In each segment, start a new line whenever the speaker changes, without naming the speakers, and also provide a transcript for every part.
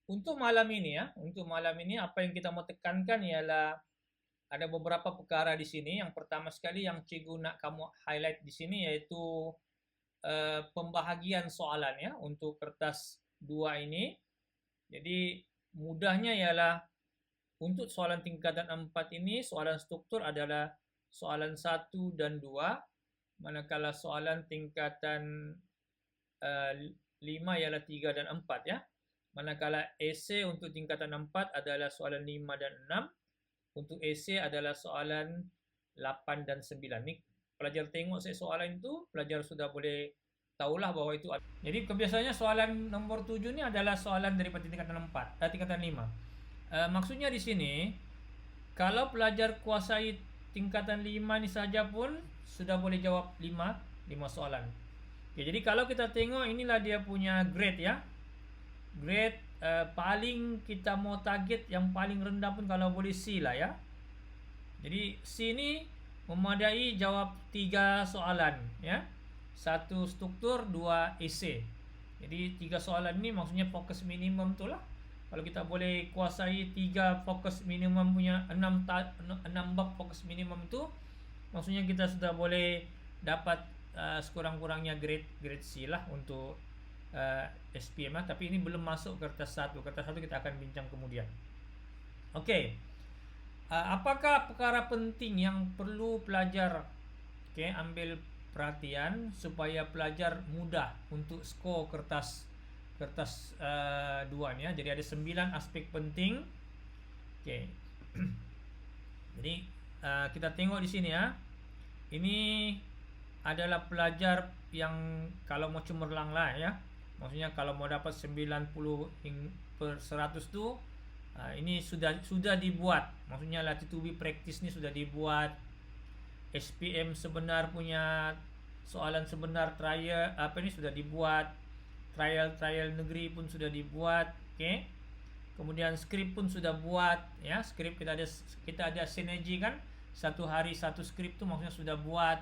untuk malam ini apa yang kita mau tekankan ialah ada beberapa perkara di sini. Yang pertama sekali yang cikgu nak kamu highlight di sini yaitu pembahagian soalan ya untuk kertas 2 ini. Jadi mudahnya ialah untuk soalan tingkatan 4 ini soalan struktur adalah soalan 1 dan 2, manakala soalan tingkatan 5 ialah 3 dan 4 ya. Manakala esei untuk tingkatan 4 adalah soalan 5 dan 6. Untuk esei adalah soalan 8 dan 9. Ni pelajar tengok saya soalan itu, pelajar sudah boleh tahulah bahwa itu ada. Jadi kebiasaannya soalan nomor 7 ni adalah soalan daripada tingkatan 4, tingkatan 5. Maksudnya di sini kalau pelajar kuasai tingkatan 5 ni saja pun sudah boleh jawab 5 soalan. Okay, jadi kalau kita tengok inilah dia punya grade ya. Grade paling kita mau target yang paling rendah pun kalau boleh C lah ya. Jadi C ni memadai jawab 3 soalan ya. 1 struktur, 2 esei. Jadi 3 soalan ni maksudnya fokus minimum tu lah. Kalau kita boleh kuasai 3 fokus minimum punya 6 bab fokus minimum tu, maksudnya kita sudah boleh dapat sekurang-kurangnya grade C lah untuk SPM lah. Tapi ini belum masuk kertas 1. Kertas 1 kita akan bincang kemudian. Okey. Apakah perkara penting yang perlu pelajar ambil perhatian supaya pelajar mudah untuk skor kertas 2 ni ya. Jadi ada 9 aspek penting. Okey. Jadi kita tengok di sini ya. Ini adalah pelajar yang kalau mau cemerlang lah ya. Maksudnya kalau mau dapat 90/100 tu ini sudah dibuat. Maksudnya latitude practice ni sudah dibuat. SPM sebenar punya soalan sebenar trial apa ni sudah dibuat. Trial negeri pun sudah dibuat. Okey. Kemudian skrip pun sudah buat ya. Skrip kita ada sinergi kan. Satu hari satu skrip tu maksudnya sudah buat.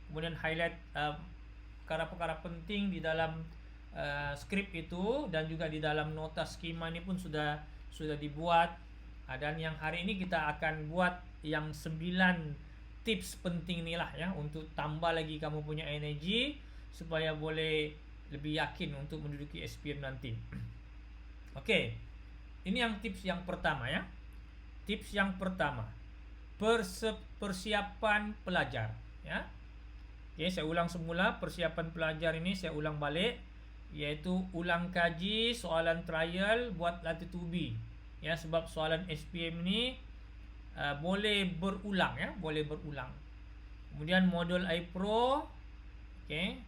Kemudian highlight perkara-perkara penting di dalam skrip itu dan juga di dalam nota skema ni pun sudah dibuat. Dan yang hari ini kita akan buat yang 9 tips penting ni lah ya, untuk tambah lagi kamu punya energi supaya boleh lebih yakin untuk menduduki SPM nanti. Okey. Ini yang tips yang pertama ya. Tips yang pertama, persiapan pelajar ya. Okey, saya ulang semula persiapan pelajar ini, saya ulang balik, iaitu ulang kaji soalan trial buat latitude B ya, sebab soalan SPM ni boleh berulang ya, boleh berulang. Kemudian modul iPro, okey,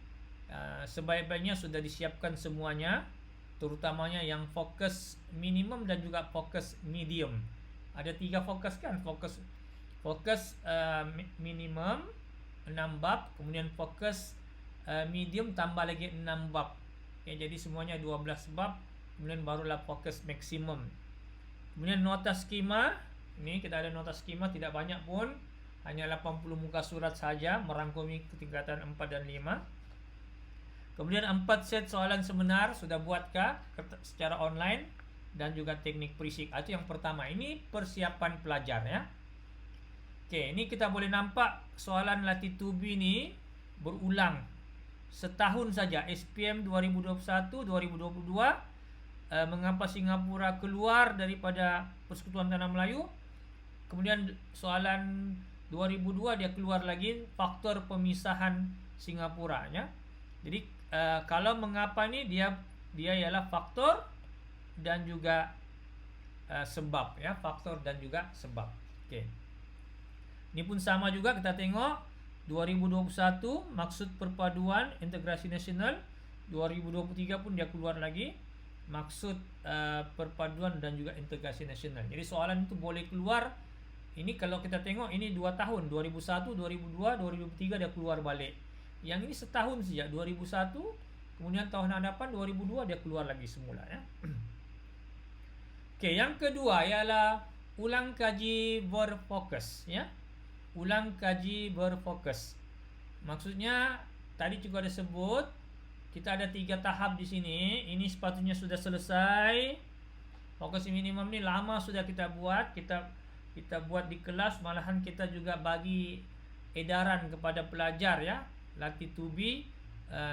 sebaik-baiknya sudah disiapkan semuanya, terutamanya yang fokus minimum dan juga fokus medium. Ada 3 fokus kan, fokus minimum 6 bab, kemudian fokus medium tambah lagi 6 bab. Okay, jadi semuanya 12 bab, kemudian barulah fokus maksimum. Kemudian nota skema, ini kita ada nota skema tidak banyak pun, hanya 80 muka surat saja merangkumi tingkatan 4 dan 5. Kemudian 4 set soalan sebenar sudah buatkah secara online dan juga teknik perisik. Itu yang pertama. Ini persiapan pelajar ya. Okey, ini kita boleh nampak soalan latitude B ni berulang setahun saja. SPM 2021-2022, mengapa Singapura keluar daripada Persekutuan Tanah Melayu. Kemudian soalan 2002 dia keluar lagi faktor pemisahan Singapura ya. Jadi kalau mengapa ni dia ialah faktor dan juga sebab ya, faktor dan juga sebab. Okey. Ini pun sama juga, kita tengok 2021 maksud perpaduan integrasi nasional, 2023 pun dia keluar lagi maksud perpaduan dan juga integrasi nasional. Jadi soalan itu boleh keluar. Ini kalau kita tengok ini 2 tahun, 2001, 2002, 2003 dia keluar balik. Yang ini setahun saja, 2001, kemudian tahun hadapan 2002 dia keluar lagi semula ya. Okey, yang kedua ialah ulang kaji berfokus ya. Ulang kaji berfokus. Maksudnya tadi juga ada sebut kita ada 3 tahap di sini. Ini sepatutnya sudah selesai. fokus minimum ni lama sudah kita buat, kita buat di kelas, malahan kita juga bagi edaran kepada pelajar ya, latih to be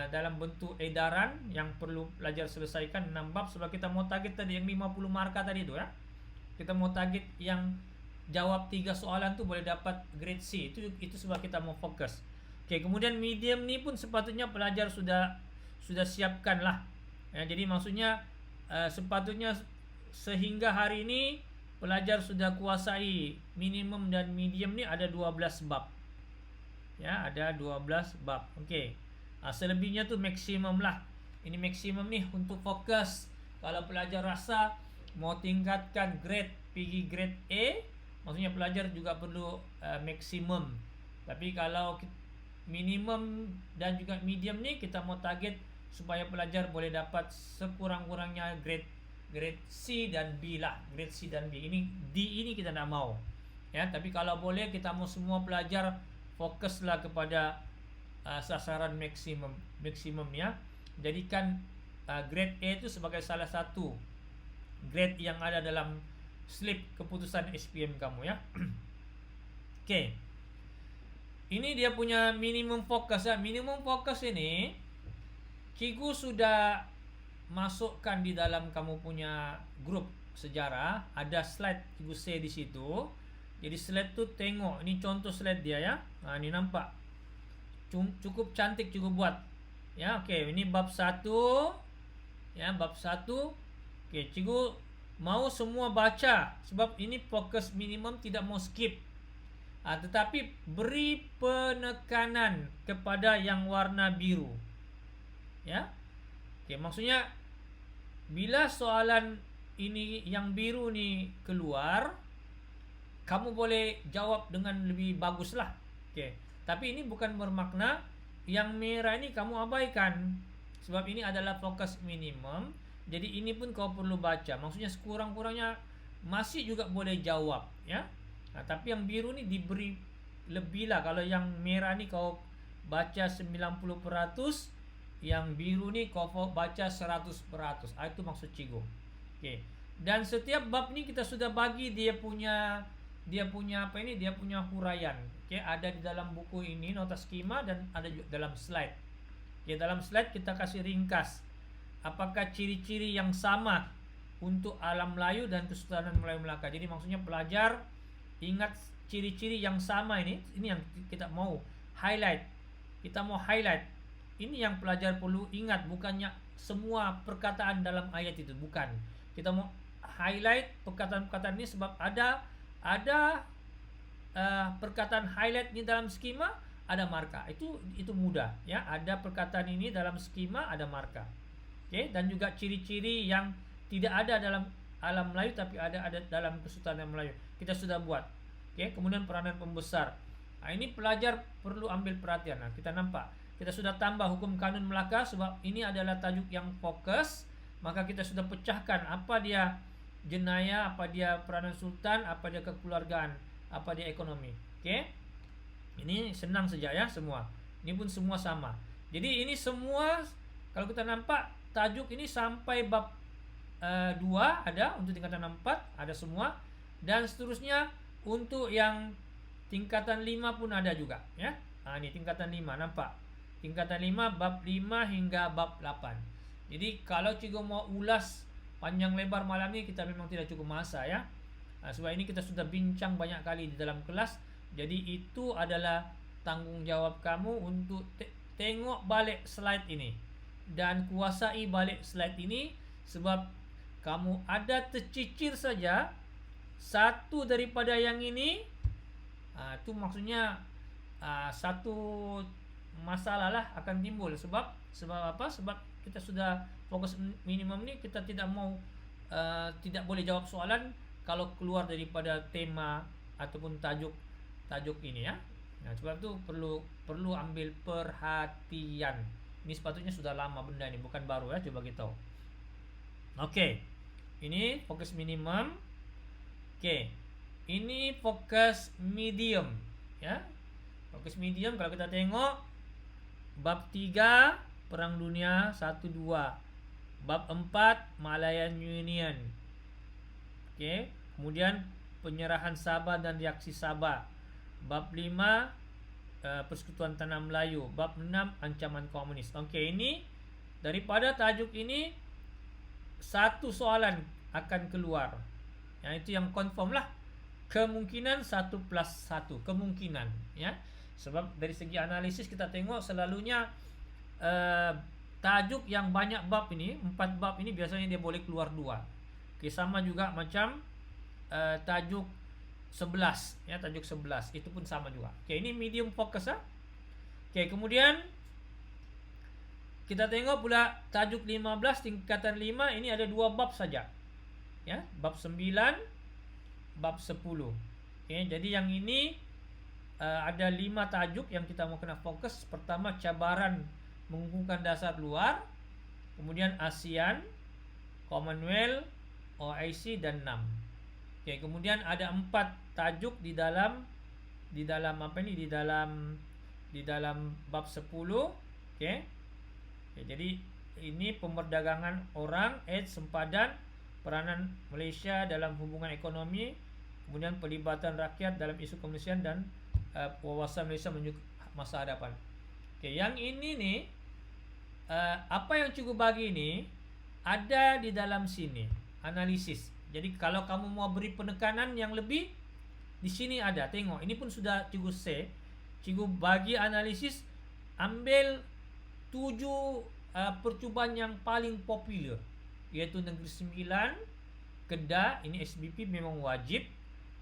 dalam bentuk edaran yang perlu pelajar selesaikan 6 bab, sebab kita mau target tadi yang 50 markah tadi tu ya. Kita mau target yang jawab 3 soalan tu boleh dapat grade C. Itu sebab kita mau fokus. Okey, kemudian medium ni pun sepatutnya pelajar sudah siapkan lah. Ya, jadi maksudnya sepatutnya sehingga hari ini pelajar sudah kuasai minimum dan medium ni ada 12 bab. Ya, ada 12 bab. Okey. Selebihnya tu maksimum lah. Ini maksimum ni untuk fokus. Kalau pelajar rasa mau tingkatkan grade, pergi grade A, maksudnya pelajar juga perlu maksimum. Tapi kalau minimum dan juga medium ni kita mau target supaya pelajar boleh dapat sekurang-kurangnya grade C dan B lah. Grade C dan B. Ini D ini kita tak mau. Ya, tapi kalau boleh kita mau semua pelajar fokuslah kepada sasaran maksimum ya. Jadikan grade A itu sebagai salah satu grade yang ada dalam slip keputusan SPM kamu ya. Okey. Ini dia punya minimum fokus ya. Minimum fokus ini cikgu sudah masukkan di dalam kamu punya grup sejarah, ada slide cikgu share di situ. Jadi slide tu tengok, ini contoh slide dia ya. Ini nampak. Cukup cantik cikgu buat. Ya, okey, ini bab 1. Ya, bab 1. Okey, cikgu mau semua baca sebab ini fokus minimum, tidak mau skip. Tetapi beri penekanan kepada yang warna biru. Ya. Okey, maksudnya bila soalan ini yang biru ni keluar, kamu boleh jawab dengan lebih baguslah. Okey. Tapi ini bukan bermakna yang merah ini kamu abaikan, sebab ini adalah fokus minimum. Jadi ini pun kau perlu baca. Maksudnya sekurang-kurangnya masih juga boleh jawab ya. Tapi yang biru ni diberi lebih lah. Kalau yang merah ni kau baca 90%, yang biru ni kau baca 100%. Itu maksud cikgu. Okey. Dan setiap bab ni kita sudah bagi dia punya apa ini? Dia punya huraian. Okey, ada di dalam buku ini nota skema dan ada juga dalam slide. Okey, dalam slide kita kasih ringkas. Apakah ciri-ciri yang sama untuk alam Melayu dan Kesultanan Melayu Melaka. Jadi maksudnya pelajar ingat ciri-ciri yang sama ini yang kita mau highlight. Kita mau highlight. Ini yang pelajar perlu ingat, bukannya semua perkataan dalam ayat itu, bukan. Kita mau highlight perkataan-perkataan ini sebab ada perkataan highlight ini dalam skema, ada marka. Itu mudah ya. Ada perkataan ini dalam skema, ada marka. Okey, dan juga ciri-ciri yang tidak ada dalam alam Melayu tapi ada dalam Kesultanan Melayu. Kita sudah buat. Okey, kemudian peranan pembesar. Ini pelajar perlu ambil perhatian. Kita nampak. Kita sudah tambah hukum kanun Melaka sebab ini adalah tajuk yang fokus. Maka kita sudah pecahkan apa dia jenayah, apa dia peranan sultan, apa dia kekeluargaan, apa dia ekonomi. Okey. Ini senang saja ya semua. Ini pun semua sama. Jadi ini semua kalau kita nampak tajuk ini sampai bab 2 ada, untuk tingkatan 4 ada semua, dan seterusnya untuk yang tingkatan 5 pun ada juga ya. Ini tingkatan 5 nampak. Tingkatan 5 bab 5 hingga bab 8. Jadi kalau cikgu mau ulas panjang lebar malam ni kita memang tidak cukup masa ya. Sebab ini kita sudah bincang banyak kali di dalam kelas. Jadi itu adalah tanggung jawab kamu untuk tengok balik slide ini dan kuasai balik slide ini, sebab kamu ada tercicir saja satu daripada yang ini, itu maksudnya satu masalah lah akan timbul. Sebab apa? Sebab kita sudah fokus minimum ni, kita tidak mau tidak boleh jawab soalan kalau keluar daripada tema ataupun tajuk ini ya. Sebab itu perlu ambil perhatian. Ini sepatutnya sudah lama benda ini, bukan baru ya, coba kita tahu. Okey. Ini fokus minimum. Okey. Ini fokus medium ya. Fokus medium kalau kita tengok bab 3 Perang Dunia 1 2. Bab 4 Malayan Union. Okey. Kemudian penyerahan Sabah dan reaksi Sabah. Bab 5 Persekutuan Tanah Melayu. Bab 6 ancaman komunis. Okey, ini daripada tajuk ini satu soalan akan keluar. Yang itu yang confirm lah. Kemungkinan 1+1. Kemungkinan, ya. Sebab dari segi analisis kita tengok selalunya tajuk yang banyak bab ini, 4 bab ini biasanya dia boleh keluar 2. Okey, sama juga macam tajuk 11, ya, tajuk 11 itu pun sama juga. Okey, ini medium focus ah. Okey, kemudian kita tengok pula tajuk 15 tingkatan 5 ini ada 2 bab saja. Ya, bab 9, bab 10. Okey, jadi yang ini ada 5 tajuk yang kita mau kena fokus. Pertama, cabaran menghubungkan dasar luar, kemudian ASEAN, Commonwealth, OIC dan NAM. Okey, kemudian ada 4 tajuk di dalam apa ini? Di dalam bab 10. Okey. Okay, jadi ini pemerdagangan orang, AIDS, sempadan, peranan Malaysia dalam hubungan ekonomi, kemudian pelibatan rakyat dalam isu kemanusiaan dan wawasan Malaysia menuju masa hadapan. Okey, yang ini nih apa yang cikgu bagi ini ada di dalam sini, analisis. Jadi kalau kamu mau beri penekanan yang lebih, di sini ada. Tengok, ini pun sudah cikgu say. Cikgu bagi analisis, ambil 7 percubaan yang paling popular, iaitu Negeri Sembilan, Kedah, ini SBP memang wajib,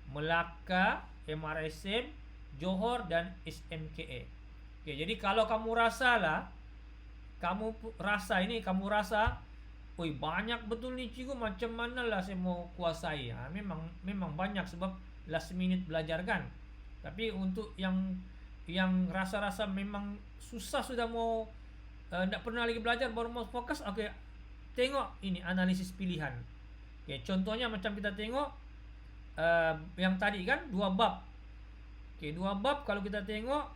Melaka, MRSM, Johor dan SMKA. Okey, jadi kalau kamu rasa, oi banyak betul ni cikgu, macam mana lah saya mau kuasai. Memang banyak sebab last minute belajar kan. Tapi untuk yang rasa-rasa memang susah, sudah mau tak pernah lagi belajar, baru mau fokus. Okey, tengok ini analisis pilihan. Okey, contohnya macam kita tengok yang tadi kan 2 bab. Okey, 2 bab kalau kita tengok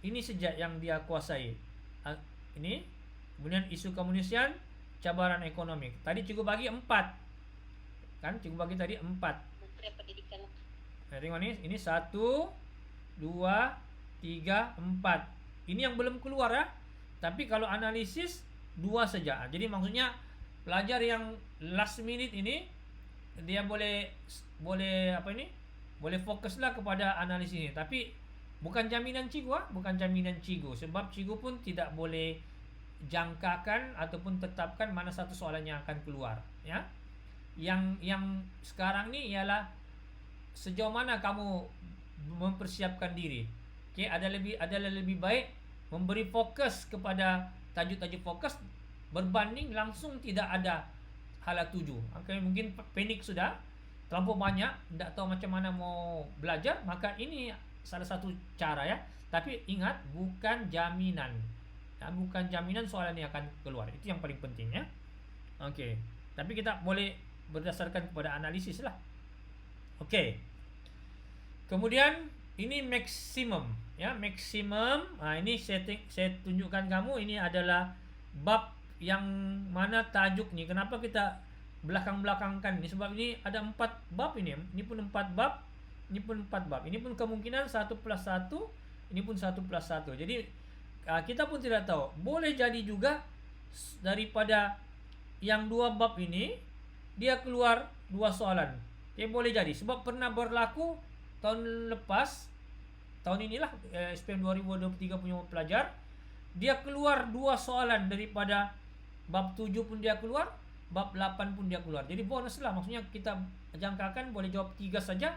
ini sejak yang dia kuasai. Ini kemudian isu komunisian, cabaran ekonomi. Tadi cikgu bagi 4. Kan cikgu bagi tadi 4. Menteri Pendidikan. Nah, tengok ini 1 2 3 4. Ini yang belum keluar ya. Tapi kalau analisis 2 saja. Jadi maksudnya pelajar yang last minute ini dia boleh apa ini? Boleh fokuslah kepada analisis ini. Tapi bukan jaminan cikgu, bukan jaminan cikgu, sebab cikgu pun tidak boleh jangkakan ataupun tetapkan mana satu soalan yang akan keluar, ya. Yang sekarang ni ialah sejauh mana kamu mempersiapkan diri. Okey, adalah lebih baik memberi fokus kepada tajuk-tajuk fokus berbanding langsung tidak ada hala tuju. Okey, mungkin panik sudah terlampau banyak, tidak tahu macam mana mau belajar, maka ini salah satu cara ya. Tapi ingat, bukan jaminan. Bukan jaminan soalan ini akan keluar. Itu yang paling penting ya. Okey. Tapi kita boleh berdasarkan kepada analisis lah. Okey. Kemudian ini maksimum ya, maksimum. Ini saya tunjukkan kamu, ini adalah bab yang mana tajuk ni. Kenapa kita belakang-belakangkan ini? Sebab ini ada 4 bab ini. Ini pun 4 bab. Ini pun 4 bab. Ini pun kemungkinan 1+1. Ini pun 1+1. Jadi kita pun tidak tahu. Boleh jadi juga daripada yang 2 bab ini dia keluar 2 soalan. Dia boleh jadi. Sebab pernah berlaku tahun lepas, tahun inilah SPM 2023 punya pelajar, dia keluar 2 soalan daripada bab 7 pun dia keluar, bab 8 pun dia keluar. Jadi bonus lah. Maksudnya kita jangkakan boleh jawab 3 saja,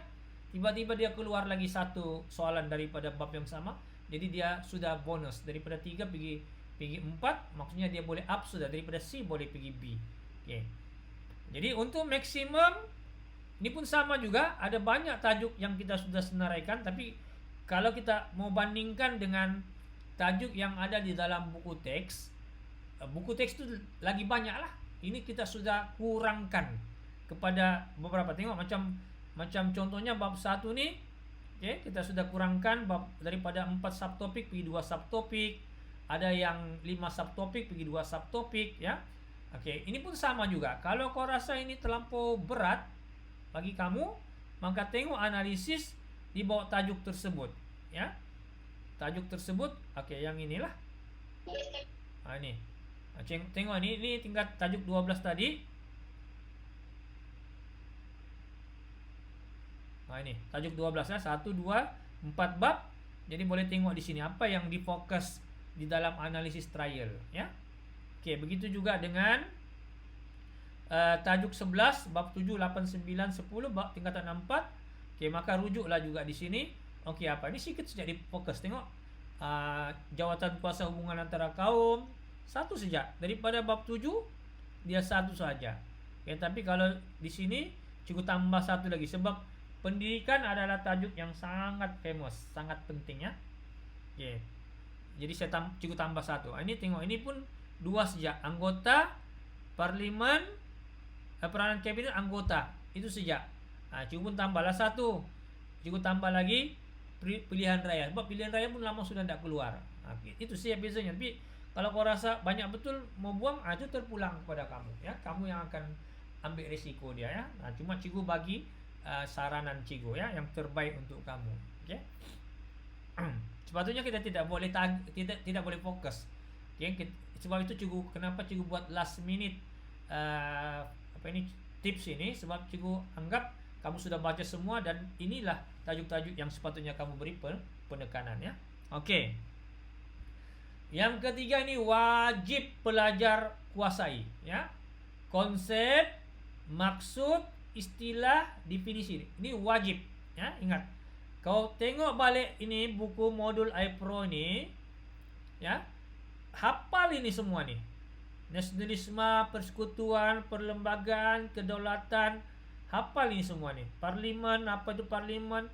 tiba-tiba dia keluar lagi 1 soalan daripada bab yang sama. Jadi dia sudah bonus daripada 3 pergi 4, maksudnya dia boleh up sudah, daripada C boleh pergi B. Okey. Jadi untuk maksimum ini pun sama juga, ada banyak tajuk yang kita sudah senaraikan, tapi kalau kita mau bandingkan dengan tajuk yang ada di dalam buku teks itu lagi banyak lah. Ini kita sudah kurangkan kepada beberapa. Tengok macam contohnya bab 1 ni. Okey, kita sudah kurangkan bab daripada 4 subtopik pergi 2 subtopik. Ada yang 5 subtopik pergi 2 subtopik ya. Oke, ini pun sama juga. Kalau kau rasa ini terlampau berat bagi kamu, maka tengok analisis di bawah tajuk tersebut, ya. Tajuk tersebut, oke, yang inilah. Ini. Tengok ini tingkat tajuk 12 tadi. Ini tajuk 12 ya, 1 2 4 bab. Jadi boleh tengok di sini apa yang difokus di dalam analisis trial, ya. Oke, begitu juga dengan tajuk 11 bab 7 8 9 10 bab tingkatan 4. Oke, maka rujuklah juga di sini. Oke, apa ini sedikit saja difokus. Tengok jawatan kuasa hubungan antara kaum, satu saja. Daripada bab 7 dia satu saja. Oke, tapi kalau di sini cikgu tambah satu lagi sebab pendidikan adalah tajuk yang sangat famous, sangat penting, ya. Oke. Jadi cikgu tambah satu. Ini tengok, ini pun dua saja. Anggota parlimen, peranan kabinet anggota, itu saja. Cikgu pun tambahlah satu. Cikgu tambah lagi pilihan raya. Sebab pilihan raya pun lama sudah tidak keluar. Itu saja biasanya. Tapi kalau kau rasa banyak betul mau buang, itu terpulang kepada kamu, ya. Kamu yang akan ambil risiko dia, ya. Cuma cikgu bagi saranan cikgu, ya, yang terbaik untuk kamu. Okay? Sepatutnya kita tidak boleh tidak boleh fokus. Okay? Sebab itu kenapa cikgu buat last minute tips ini, sebab cikgu anggap kamu sudah baca semua dan inilah tajuk-tajuk yang sepatutnya kamu beri penekanan, ya. Oke. Yang ketiga ini wajib pelajar kuasai, ya. Konsep, maksud, istilah, definisi. Ini wajib, ya. Ingat. Kau tengok balik ini buku modul iPro ini, ya. Hafal ini semua nih. Nasionalisme, persekutuan, perlembagaan, kedaulatan, hafal ini semua nih. Parlimen, apa itu parlimen,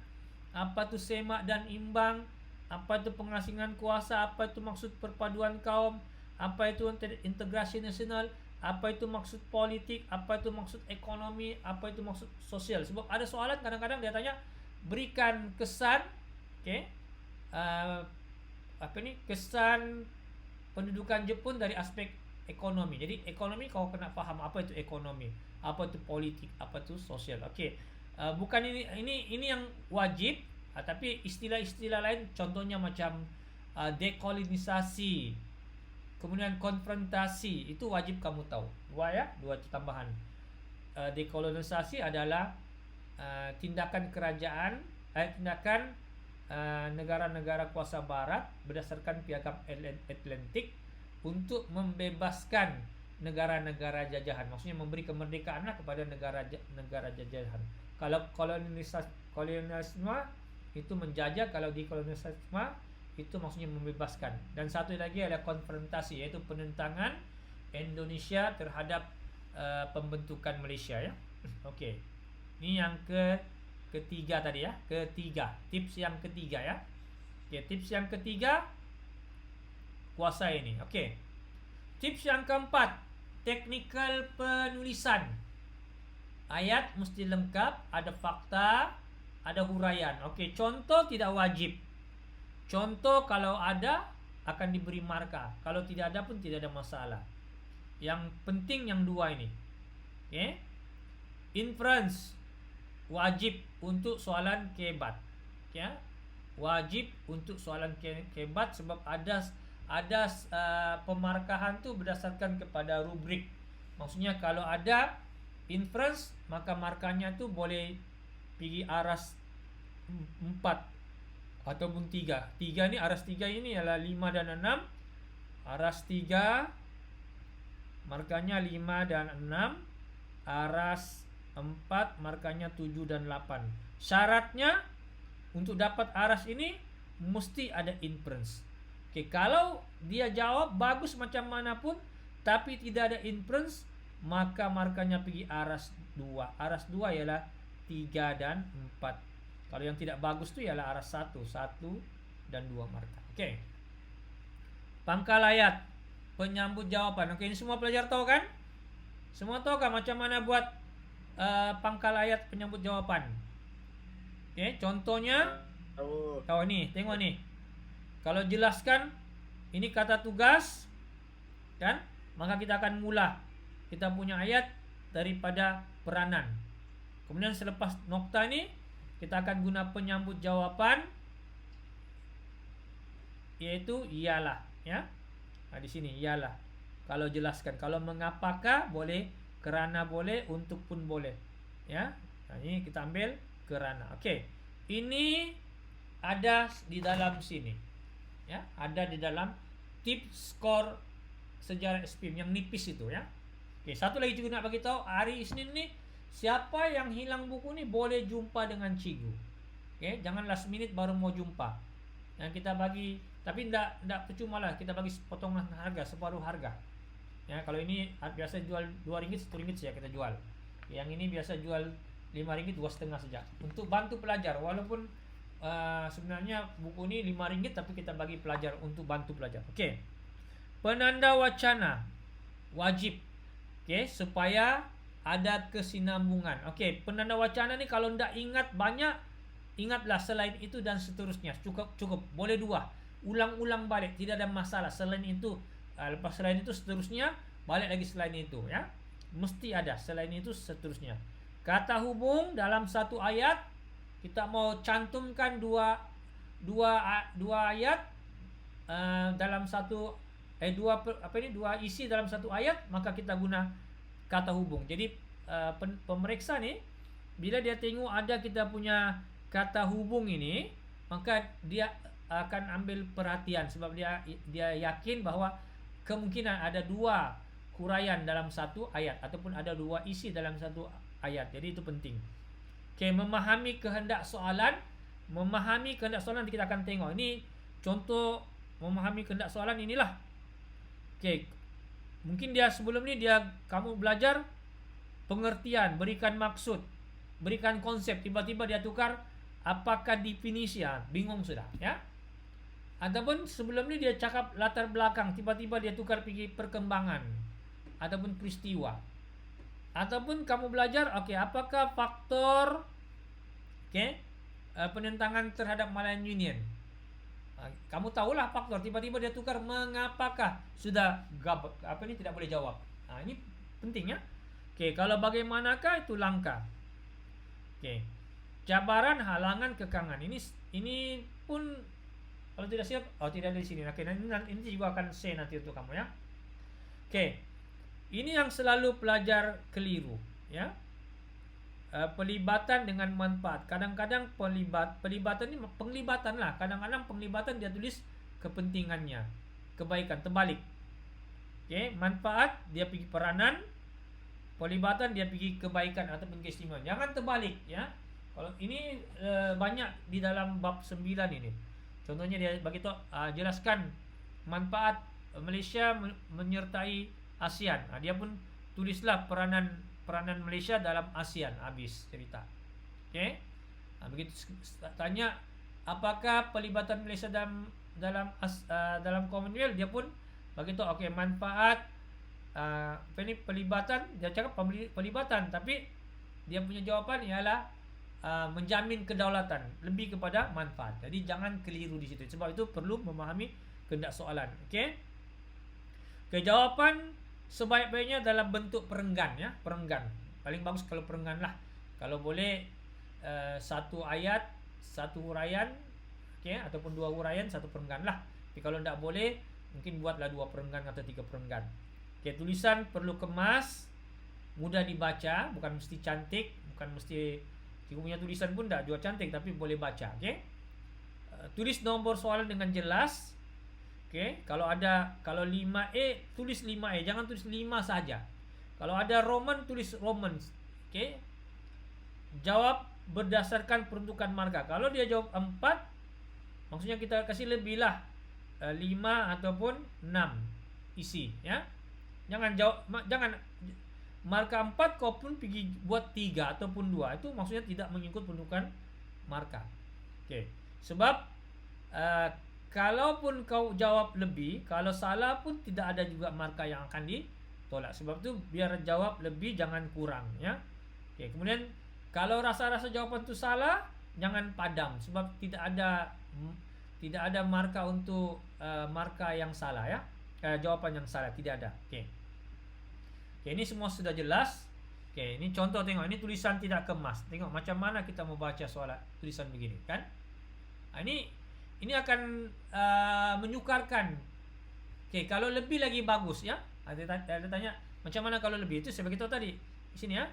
apa itu semak dan imbang, apa itu pengasingan kuasa, apa itu maksud perpaduan kaum, apa itu integrasi nasional, apa itu maksud politik, apa itu maksud ekonomi, apa itu maksud sosial. Sebab ada soalan kadang-kadang dia tanya, berikan kesan, kesan pendudukan Jepun dari aspek ekonomi. Jadi ekonomi kau kena paham apa itu ekonomi, apa itu politik, apa itu sosial. Bukan ini yang wajib, tapi istilah-istilah lain contohnya macam dekolonisasi, kemudian konfrontasi, itu wajib kamu tahu. Dua tambahan. Dekolonisasi adalah tindakan kerajaan, tindakan negara-negara kuasa barat berdasarkan piagam Atlantik untuk membebaskan negara-negara jajahan. Maksudnya memberi kemerdekaan kepada negara jajahan. Kalau kolonialisme itu menjajah, kalau dekolonisasi itu maksudnya membebaskan. Dan satu lagi adalah konfrontasi, yaitu penentangan Indonesia terhadap pembentukan Malaysia, ya. Oke. Ini yang ketiga tadi, ya. Tips yang ketiga, ya. Tips yang ketiga kuasai ini. Tips yang keempat, teknikal penulisan. Ayat mesti lengkap, ada fakta, ada huraian. Contoh tidak wajib. Contoh kalau ada akan diberi markah. Kalau tidak ada pun tidak ada masalah. Yang penting yang dua ini. Inference wajib untuk soalan kebat. Wajib untuk soalan kebat sebab ada pemarkahan tu berdasarkan kepada rubrik. Maksudnya kalau ada inference maka markahnya tu boleh pergi aras 4 ataupun 3. 3 ni aras 3 ini adalah 5 dan 6. Aras 3 markahnya 5 dan 6. Aras 4 markahnya 7 dan 8. Syaratnya untuk dapat aras ini mesti ada inference. Kalau dia jawab bagus macam mana pun tapi tidak ada inference, maka markahnya pergi aras 2. Aras 2 ialah 3 dan 4. Kalau yang tidak bagus tu ialah aras 1 dan 2 markah. Pangkal ayat, penyambut jawapan. Ini semua pelajar tahu kan? Semua tahu kan macam mana buat pangkal ayat penyambut jawapan? Contohnya tahu nih, tengok nih. Kalau jelaskan ini kata tugas kan, maka kita akan mula kita punya ayat daripada peranan. Kemudian selepas nokta ini kita akan guna penyambut jawaban, yaitu ialah, ya. Nah, di sini ialah. Kalau jelaskan, kalau mengapakah boleh, kerana boleh, untuk pun boleh, ya. Nah, ini kita ambil kerana. Oke. Ini ada di dalam sini, ya. Ada di dalam tips skor sejarah SPM yang nipis itu, ya. Oke, satu lagi cikgu nak bagi tahu, hari Isnin nih siapa yang hilang buku nih boleh jumpa dengan cikgu. Oke, jangan last minute baru mau jumpa. Yang kita bagi, tapi ndak percuma lah, kita bagi potongan harga, separuh harga. Ya, kalau ini biasa jual RM2, RM1 saja kita jual. Yang ini biasa jual RM5, RM2,5 saja. Untuk bantu pelajar, walaupun sebenarnya buku ini RM5, tapi kita bagi pelajar untuk bantu pelajar. Oke. Penanda wacana wajib. Oke, supaya ada kesinambungan. Oke, penanda wacana ni kalau ndak ingat banyak, ingatlah selain itu dan seterusnya. Cukup. Boleh 2. Ulang-ulang balik, tidak ada masalah. Selain itu, lepas selain itu seterusnya, balik lagi selain itu, ya. Mesti ada selain itu seterusnya. Kata hubung dalam satu ayat, kita mau cantumkan dua ayat dalam satu dua isi dalam satu ayat, maka kita guna kata hubung. Jadi pemeriksa nih, bila dia tengok ada kita punya kata hubung ini, maka dia akan ambil perhatian, sebab dia yakin bahwa kemungkinan ada 2 huraian dalam satu ayat, ataupun ada 2 isi dalam satu ayat. Jadi itu penting. Oke, memahami kehendak soalan. Memahami kehendak soalan kita akan tengok. Ini contoh memahami kehendak soalan inilah. Oke, mungkin dia sebelum ni kamu belajar pengertian, berikan maksud, berikan konsep, tiba-tiba dia tukar apakah definisi, bingung sudah, ya. Ataupun sebelum ni dia cakap latar belakang, tiba-tiba dia tukar pergi perkembangan ataupun peristiwa. Ataupun kamu belajar, apakah faktor penentangan terhadap Malayan Union. Kamu tahulah faktor, tiba-tiba dia tukar mengapakah, sudah tidak boleh jawab. Ini penting, ya. Kalau bagaimanakah itu langkah. Cabaran, halangan, kekangan. Ini pun kalau tidak siap, tidak ada di sini. Ini juga akan say nanti untuk kamu, ya. Ini yang selalu pelajar keliru, ya. Pelibatan dengan manfaat. Kadang-kadang pelibatan ini penglibatan lah. Kadang-kadang penglibatan dia tulis kepentingannya, kebaikan, terbalik. Manfaat dia pergi peranan, pelibatan dia pergi kebaikan ataupun keistimewaan. Jangan terbalik, ya. Kalau ini banyak di dalam bab 9 ini. Contohnya dia bagi tahu, jelaskan manfaat Malaysia menyertai ASEAN. Dia pun tulislah peranan Malaysia dalam ASEAN, habis cerita. Begitu tanya apakah pelibatan Malaysia dalam Commonwealth, dia pun bagi tahu manfaat pelibatan, dia cakap pelibatan, tapi dia punya jawaban ialah menjamin kedaulatan, lebih kepada manfaat. Jadi jangan keliru di situ. Sebab itu perlu memahami kehendak soalan. Jawapan sebaik-baiknya dalam bentuk perenggan, ya. Perenggan. Paling bagus kalau perenggan lah. Kalau boleh satu ayat, satu huraian, ataupun 2 huraian, satu perenggan lah. Tapi kalau tidak boleh, mungkin buatlah 2 perenggan atau 3 perenggan. Tulisan perlu kemas, mudah dibaca, bukan mesti cantik, bukan mesti cikgu punya tulisan pun tak jual cantik, tapi boleh baca. Tulis nomor soalan dengan jelas. Kalau 5A, tulis 5A, jangan tulis 5 saja. Kalau ada Roman, tulis Roman. Jawab berdasarkan peruntukan markah. Kalau dia jawab 4, maksudnya kita kasih lebih lah 5 ataupun 6 isi, ya. Jangan markah 4 kau pun pergi buat 3 ataupun 2. Itu maksudnya tidak mengikut peruntukan markah. Sebab kalaupun kau jawab lebih, kalau salah pun tidak ada juga markah yang akan ditolak. Sebab itu biar jawab lebih, jangan kurang, ya. Kemudian kalau rasa-rasa jawapan itu salah, jangan padam, sebab tidak ada markah untuk markah yang salah, ya. Jawapan yang salah tidak ada. Oke, ini semua sudah jelas. Oke, ini contoh, tengok, ini tulisan tidak kemas. Tengok macam mana kita membaca soalan tulisan begini, kan? Nah, ini akan menyukarkan. Oke, kalau lebih lagi bagus ya. Ada tanya macam mana kalau lebih, itu saya beritahu tadi di sini ya.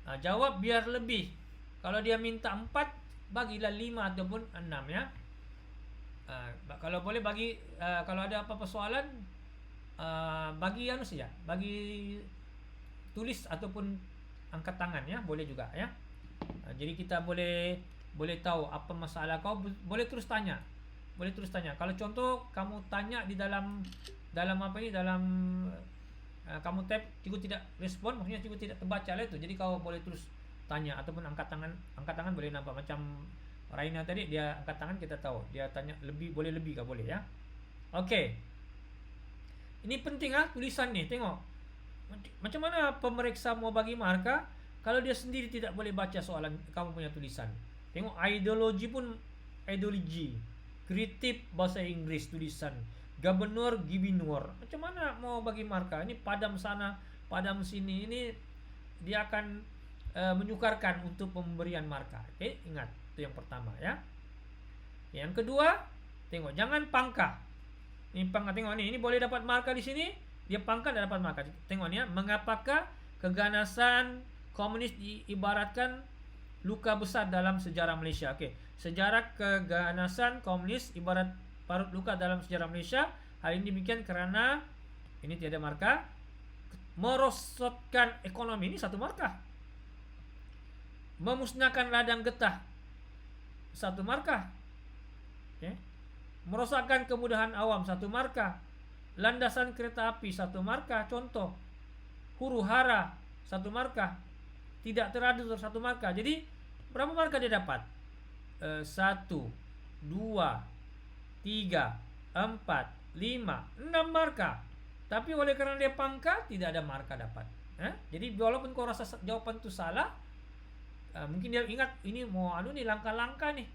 Nah, jawab biar lebih. Kalau dia minta 4, bagilah 5 ataupun 6 ya. Kalau boleh bagi kalau ada apa-apa soalan, bagi anu saja, bagi tulis ataupun angkat tangan ya, boleh juga ya. Jadi kita boleh tahu apa masalah kau, boleh terus tanya. Boleh terus tanya. Kalau contoh kamu tanya di dalam apa ini, dalam kamu tap, cikgu tidak respon, maksudnya cikgu tidak terbaca lah itu. Jadi kau boleh terus tanya ataupun angkat tangan boleh nampak macam Raina tadi, dia angkat tangan, kita tahu dia tanya lebih, boleh lebih kah, boleh ya. Oke. Ini penting tulisan nih, tengok. Macam mana pemeriksa mau bagi markah kalau dia sendiri tidak boleh baca soalan kamu punya tulisan. Tengok, ideologi, kritik bahasa Inggris tulisan, gubernur, macam mana mau bagi markah? Ini padam sana, padam sini, ini dia akan menyukarkan untuk pemberian markah. Oke, ingat, itu yang pertama ya. Yang kedua, tengok, jangan pangkah. Ini pangkah, tengok ini boleh dapat markah di sini, dia pangkah dan dapat markah. Tengok ya, mengapakah keganasan komunis diibaratkan luka besar dalam sejarah Malaysia. Oke, sejarah keganasan komunis ibarat parut luka dalam sejarah Malaysia. Hal ini demikian karena ini tiada markah. Merosotkan ekonomi, ini 1 markah. Memusnahkan ladang getah, 1 markah. Oke. Merosakkan kemudahan awam, 1 markah. Landasan kereta api, 1 markah. Contoh, huru hara, 1 markah. Tidak teradu, 1 markah. Jadi berapa markah dia dapat? 1, 2, 3, 4, 5, 6 markah. Tapi oleh karena dia pangkah, tidak ada markah dapat. Jadi walaupun kau rasa jawaban itu salah, mungkin dia ingat ini mau nih langkah-langkah nih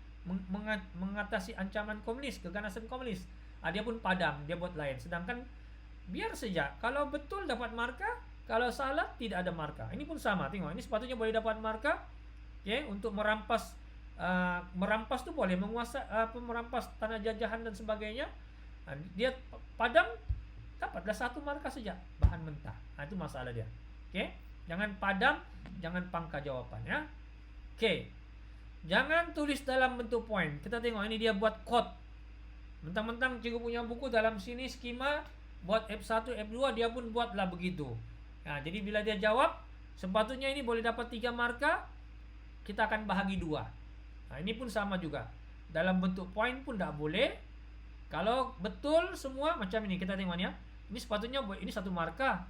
mengatasi ancaman komunis, keganasan komunis. Dia pun padam, dia buat lain. Sedangkan biar saja, kalau betul dapat markah, kalau salah tidak ada markah. Ini pun sama, tengok, ini sepatutnya boleh dapat markah. Oke, untuk merampas tuh boleh, menguasai merampas tanah jajahan dan sebagainya. Dia padam, dapatlah 1 markah saja, bahan mentah. Itu masalah dia. Oke, jangan padam, jangan pangkah jawabannya. Oke, jangan tulis dalam bentuk poin. Kita tengok, ini dia buat quote. Mentang-mentang cikgu punya buku dalam sini skema buat F1, F2, dia pun buatlah begitu. Nah, jadi bila dia jawab, sepatutnya ini boleh dapat 3 markah, kita akan bahagi 2. Nah, ini pun sama juga. Dalam bentuk poin pun tidak boleh. Kalau betul semua macam ini, kita tengok ya. Ini sepatutnya ini 1 markah,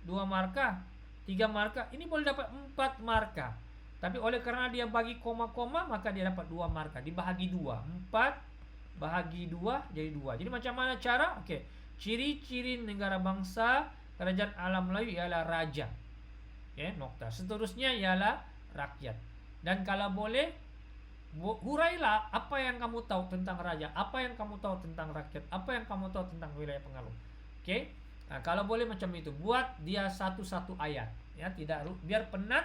2 markah, 3 markah. Ini boleh dapat 4 markah. Tapi oleh karena dia bagi koma-koma, maka dia dapat 2 markah. Dibahagi 2. 4 bahagi 2 jadi 2. Jadi macam mana cara? Oke. Ciri-ciri negara bangsa kerajaan alam Melayu ialah raja. Oke, nokta. Seterusnya ialah rakyat. Dan kalau boleh, hurailah apa yang kamu tahu tentang raja, apa yang kamu tahu tentang rakyat, apa yang kamu tahu tentang wilayah pengaruh. Oke. Nah, kalau boleh macam itu, buat dia satu-satu ayat ya, tidak biar penat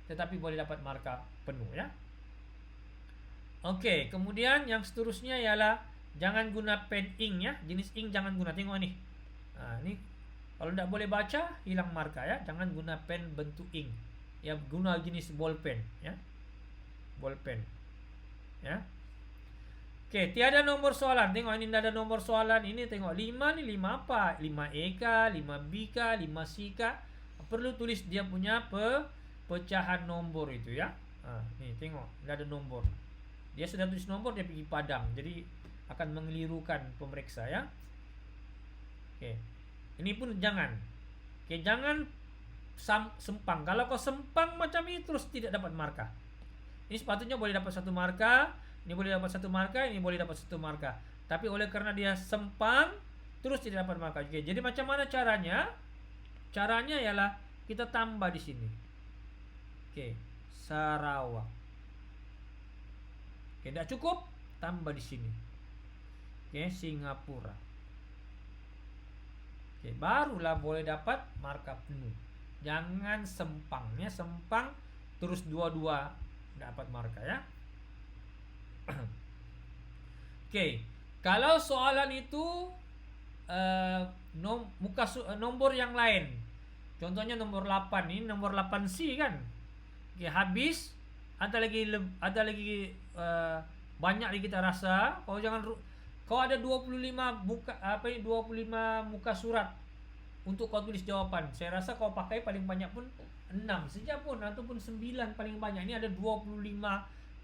tetapi boleh dapat markah penuh ya. Oke, kemudian yang seterusnya ialah jangan guna pen ink ya, jenis ink jangan guna. Tengok nih. Nah, ini kalau tidak boleh baca, hilang markah ya. Jangan guna pen bentuk ink. Ya, guna jenis bolpen ya. Bolpen. Ya. Oke, tiada nomor soalan. Tengok ini tidak ada nomor soalan. Ini tengok 5 nih, 5 apa? 5E kah, 5B kah, 5C kah? Perlu tulis dia punya pecahan nomor itu ya. Nih tengok, tidak ada nomor. Dia sudah tulis nomor, dia pergi padam. Jadi akan mengelirukan pemeriksa ya. Oke. Ini pun jangan. Oke, jangan sempang. Kalau kau sempang macam ini terus tidak dapat markah. Ini sepatutnya boleh dapat 1 markah, ini boleh dapat 1 markah, ini boleh dapat 1 markah. Tapi oleh karena dia sempang terus tidak dapat markah. Oke, jadi macam mana caranya? Caranya ialah kita tambah di sini. Oke, Sarawak. Oke, tidak cukup, tambah di sini. Oke, Singapura. Oke, barulah boleh dapat markah penuh. Jangan sempang ya, sempang terus dua-dua dapat marka ya. Oke, kalau soalan itu nomor yang lain. Contohnya nomor 8 ini, nomor 8C kan. Oke, habis ada lagi banyak lagi kita rasa. Kau ada 25 muka 25 muka surat untuk kau tulis jawaban. Saya rasa kau pakai paling banyak pun 6 saja pun ataupun 9 paling banyak. Ini ada 25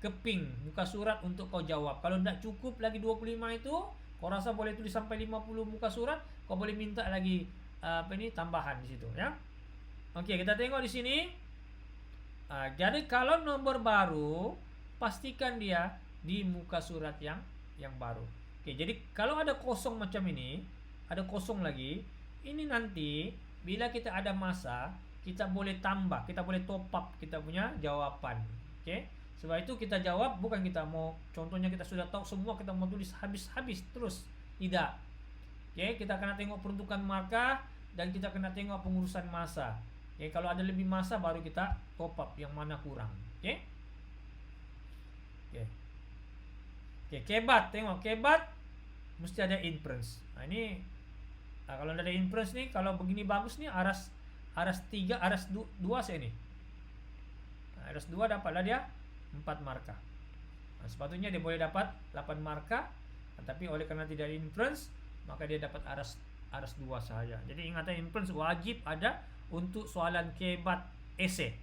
keping muka surat untuk kau jawab. Kalau tidak cukup lagi 25 itu, kau rasa boleh tulis sampai 50 muka surat, kau boleh minta lagi tambahan di situ ya. Oke, kita tengok di sini. Jadi kalau nomor baru, pastikan dia di muka surat yang baru. Oke, jadi kalau ada kosong macam ini, ada kosong lagi, ini nanti bila kita ada masa, kita boleh tambah, kita boleh top up kita punya jawaban. Oke. Sebab itu kita jawab bukan kita mau, contohnya kita sudah tahu semua, kita mau tulis habis-habis terus. Tidak. Oke, kita kena tengok peruntukan markah dan kita kena tengok pengurusan masa. Oke, kalau ada lebih masa baru kita top up yang mana kurang. Oke. Oke. Oke, kebat, tengok kebat mesti ada inference. Nah, ini kalau ada inference nih, kalau begini bagus nih, aras 3, aras 2 saya nih. Nah, aras 2 dapatlah dia 4 marka. Nah, sepatutnya dia boleh dapat 8 marka, tapi oleh karena tidak ada inference, maka dia dapat aras 2 saja. Jadi ingatan inference wajib ada untuk soalan kebat esai.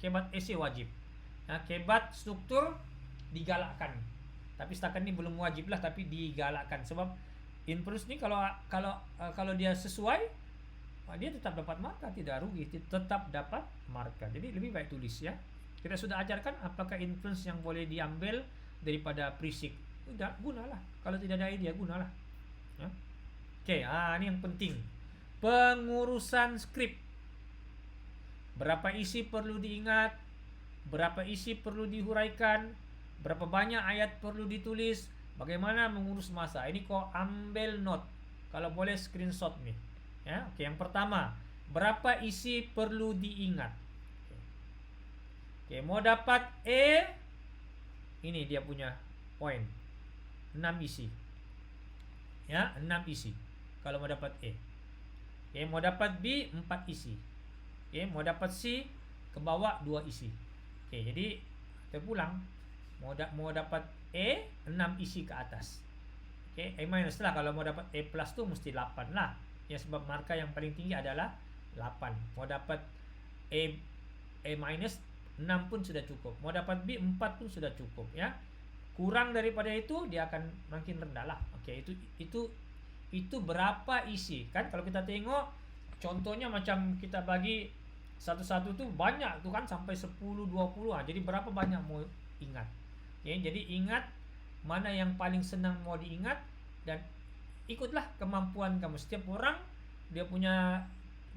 Kebat esai wajib. Nah, kebat struktur digalakkan. Tapi setakat ini belum wajib lah, tapi digalakkan. Sebab inference ini kalau dia sesuai, dia tetap dapat marka, tidak rugi, tetap dapat marka. Jadi lebih baik tulis ya. Kita sudah ajarkan apakah inference yang boleh diambil daripada pre-seq. Udah, gunalah. Kalau tidak ada idea, gunalah. Ya. Oke, ini yang penting. Pengurusan skrip. Berapa isi perlu diingat? Berapa isi perlu dihuraikan? Berapa banyak ayat perlu ditulis? Bagaimana mengurus masa? Ini kau ambil note. Kalau boleh screenshot nih. Ya, oke, yang pertama, berapa isi perlu diingat? Oke, mau dapat E, ini dia punya poin. 6 isi. Ya, 6 isi. Kalau mau dapat E. Oke, mau dapat B, 4 isi. Oke, mau dapat C, ke bawah 2 isi. Oke, jadi terpulang. Mau dapat E, 6 isi ke atas. Oke, E minus lah. Kalau mau dapat E plus tuh mesti 8 lah. Ya, sebab marka yang paling tinggi adalah 8. Mau dapat E minus 6 pun sudah cukup. Mau dapat B 4 pun sudah cukup ya. Kurang daripada itu dia akan makin rendah lah. Oke, itu berapa isi? Kan kalau kita tengok contohnya macam kita bagi satu-satu tuh banyak tuh kan, sampai 10 20. Jadi berapa banyak mau ingat? Ya, jadi ingat mana yang paling senang mau diingat dan ikutlah kemampuan kamu. Setiap orang dia punya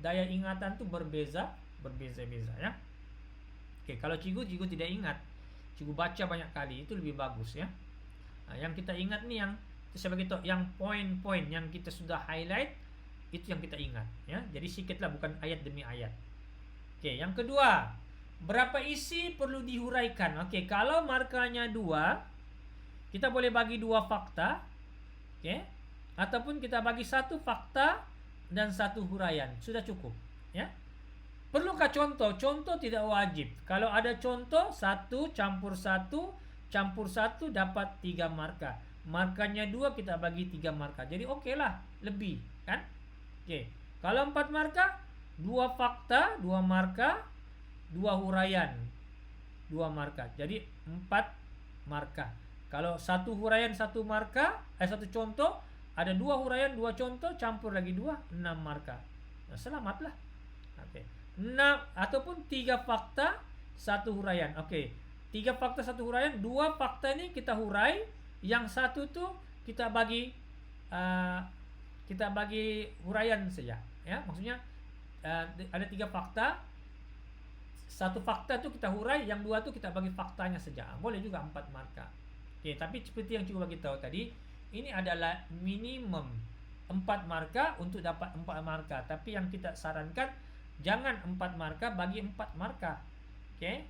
daya ingatan tuh berbeza-beza ya. Oke, kalau cikgu tidak ingat, cikgu baca banyak kali, itu lebih bagus ya. Nah, yang kita ingat nih yang sebagai yang poin-poin yang kita sudah highlight, itu yang kita ingat ya. Jadi sikitlah, bukan ayat demi ayat. Oke, yang kedua, berapa isi perlu dihuraikan? Oke, kalau markanya 2, kita boleh bagi 2 fakta. Oke. Ataupun kita bagi 1 fakta dan 1 huraian. Sudah cukup ya. Perlukah contoh? Contoh tidak wajib. Kalau ada contoh 1 campur 1 dapat 3 marka. Markanya 2 kita bagi 3 marka. Jadi oke lah, lebih kan? Oke. Kalau 4 marka, 2 fakta 2 marka, 2 huraian 2 marka. Jadi 4 marka. Kalau 1 huraian 1 marka, 1 contoh, ada 2 huraian 2 contoh, campur lagi 2, 6 marka. Nah, selamatlah. Oke. 6 ataupun 3 fakta 1 huraian. Oke. 3 fakta 1 huraian, 2 fakta ini kita hurai, yang 1 tuh kita bagi huraian saja ya. Maksudnya ada 3 fakta, 1 fakta tuh kita hurai, yang 2 tuh kita bagi faktanya saja. Boleh juga 4 marka. Oke, tapi seperti yang cikgu bagi tahu tadi, ini adalah minimum 4 marka untuk dapat 4 marka. Tapi yang kita sarankan Jangan 4 marka bagi 4 marka. Oke.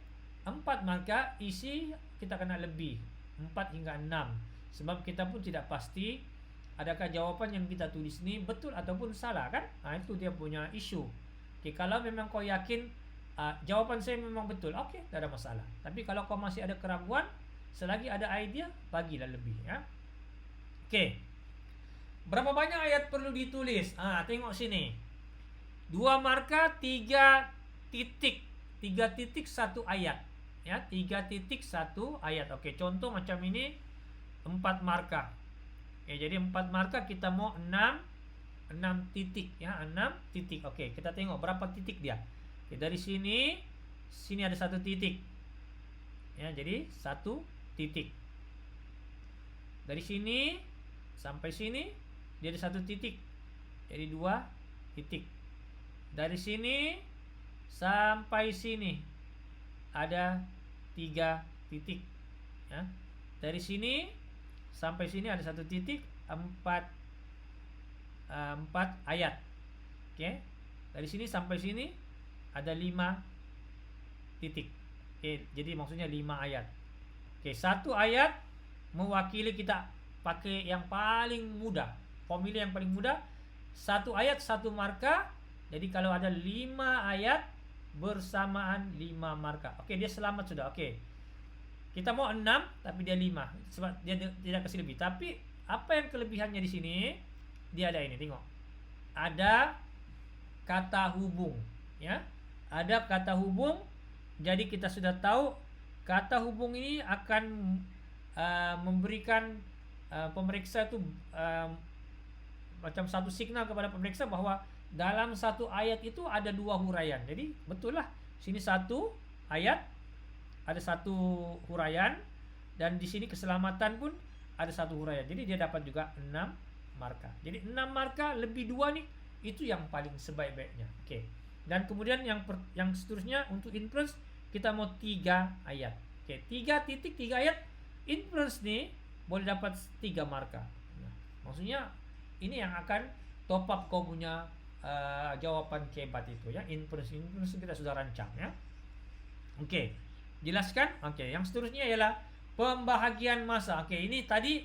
4 marka isi kita kena lebih 4 hingga 6. Sebab kita pun tidak pasti adakah jawapan yang kita tulis ini betul ataupun salah kan? Itu dia punya isu. Oke, kalau memang kau yakin jawapan saya memang betul, oke, tidak ada masalah. Tapi kalau kau masih ada keraguan, selagi ada idea, bagilah lebih ya. Oke. Berapa banyak ayat perlu ditulis? Tengok sini. 2 marka 3 titik. 3 titik 1 ayat. Ya, 3 titik 1 ayat. Oke, contoh macam ini 4 marka. Jadi 4 marka kita mau 6 titik ya, 6 titik. Oke, kita tengok berapa titik dia. Dari sini ada 1 titik. Ya, jadi 1 titik. Dari sini sampai sini dia ada 1 titik. Jadi 2 titik. Dari sini sampai sini ada 3 titik ya. Dari sini sampai sini ada 1 titik, 4 ayat. Oke. Dari sini sampai sini ada 5 titik. Oke, jadi maksudnya 5 ayat. Oke, 1 ayat mewakili, kita pakai yang paling mudah. Formula yang paling mudah, 1 ayat 1 marka. Jadi kalau ada 5 ayat bersamaan 5 marka. Oke, dia selamat sudah. Oke. Kita mau 6 tapi dia 5 sebab dia tidak kasih lebih. Tapi apa yang kelebihannya di sini? Dia ada ini, tengok. Ada kata hubung, ya. Ada kata hubung. Jadi kita sudah tahu kata hubung ini akan memberikan pemeriksa itu macam satu signal kepada pemeriksa bahwa dalam 1 ayat itu ada 2 huraian. Jadi betul lah, sini 1 ayat ada 1 huraian, dan di sini keselamatan pun ada 1 huraian. Jadi dia dapat juga 6 marka. Jadi 6 marka lebih 2 nih, itu yang paling sebaik-baiknya. Oke. Dan kemudian yang seterusnya untuk inference kita mau 3 ayat. Oke, 3 titik 3 ayat inference nih boleh dapat 3 marka. Nah, maksudnya ini yang akan top up kau punya jawapan kebat itu ya. Inference kita sudah rancang ya. Oke. Jelaskan? Oke, yang seterusnya ialah pembahagian masa. Oke, ini tadi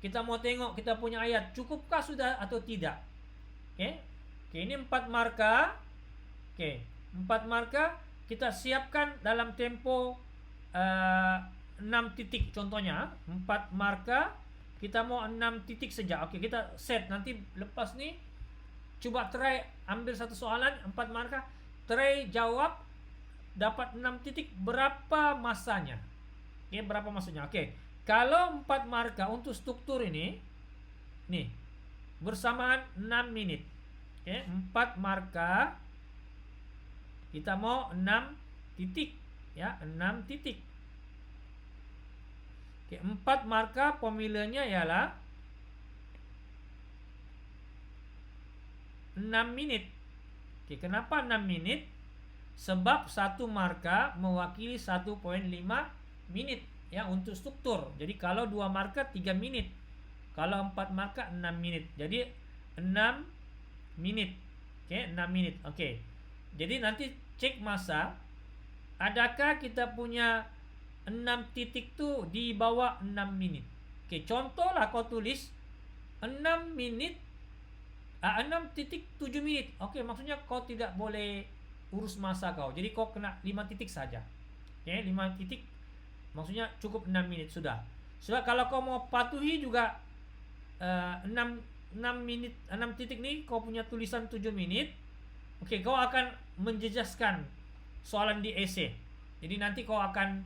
kita mau tengok kita punya ayat cukupkah sudah atau tidak. Oke. Oke, ini 4 marka. Oke, 4 marka kita siapkan dalam tempo 6 titik contohnya. 4 marka kita mau 6 titik saja. Oke, kita set. Nanti lepas nih coba try ambil satu soalan 4 marka, try jawab, dapat 6 titik, berapa masanya? Oke, berapa masanya? Oke. Kalau 4 marka untuk struktur ini nih bersamaan 6 menit. Oke, 4 marka kita mau 6 titik ya, 6 titik. Oke, 4 marka formulanya ialah 6 menit. Oke, kenapa 6 menit? Sebab 1 marka mewakili 1,5 menit ya untuk struktur. Jadi kalau 2 marka 3 menit. Kalau 4 marka 6 menit. Jadi 6 menit. Oke, 6 menit. Oke. Jadi nanti cek masa, adakah kita punya 6 titik tuh di bawah 6 menit. Oke, contohlah kau tulis 6 menit 6.7 menit. Oke, maksudnya kau tidak boleh urus masa kau. Jadi kau kena 5 titik saja. Oke, 5 titik maksudnya cukup 6 menit sudah. Sebab kalau kau mau patuhi juga 6 menit 6 titik nih kau punya tulisan 7 menit. Oke, kau akan menjejaskan soalan di esai. Jadi nanti kau akan,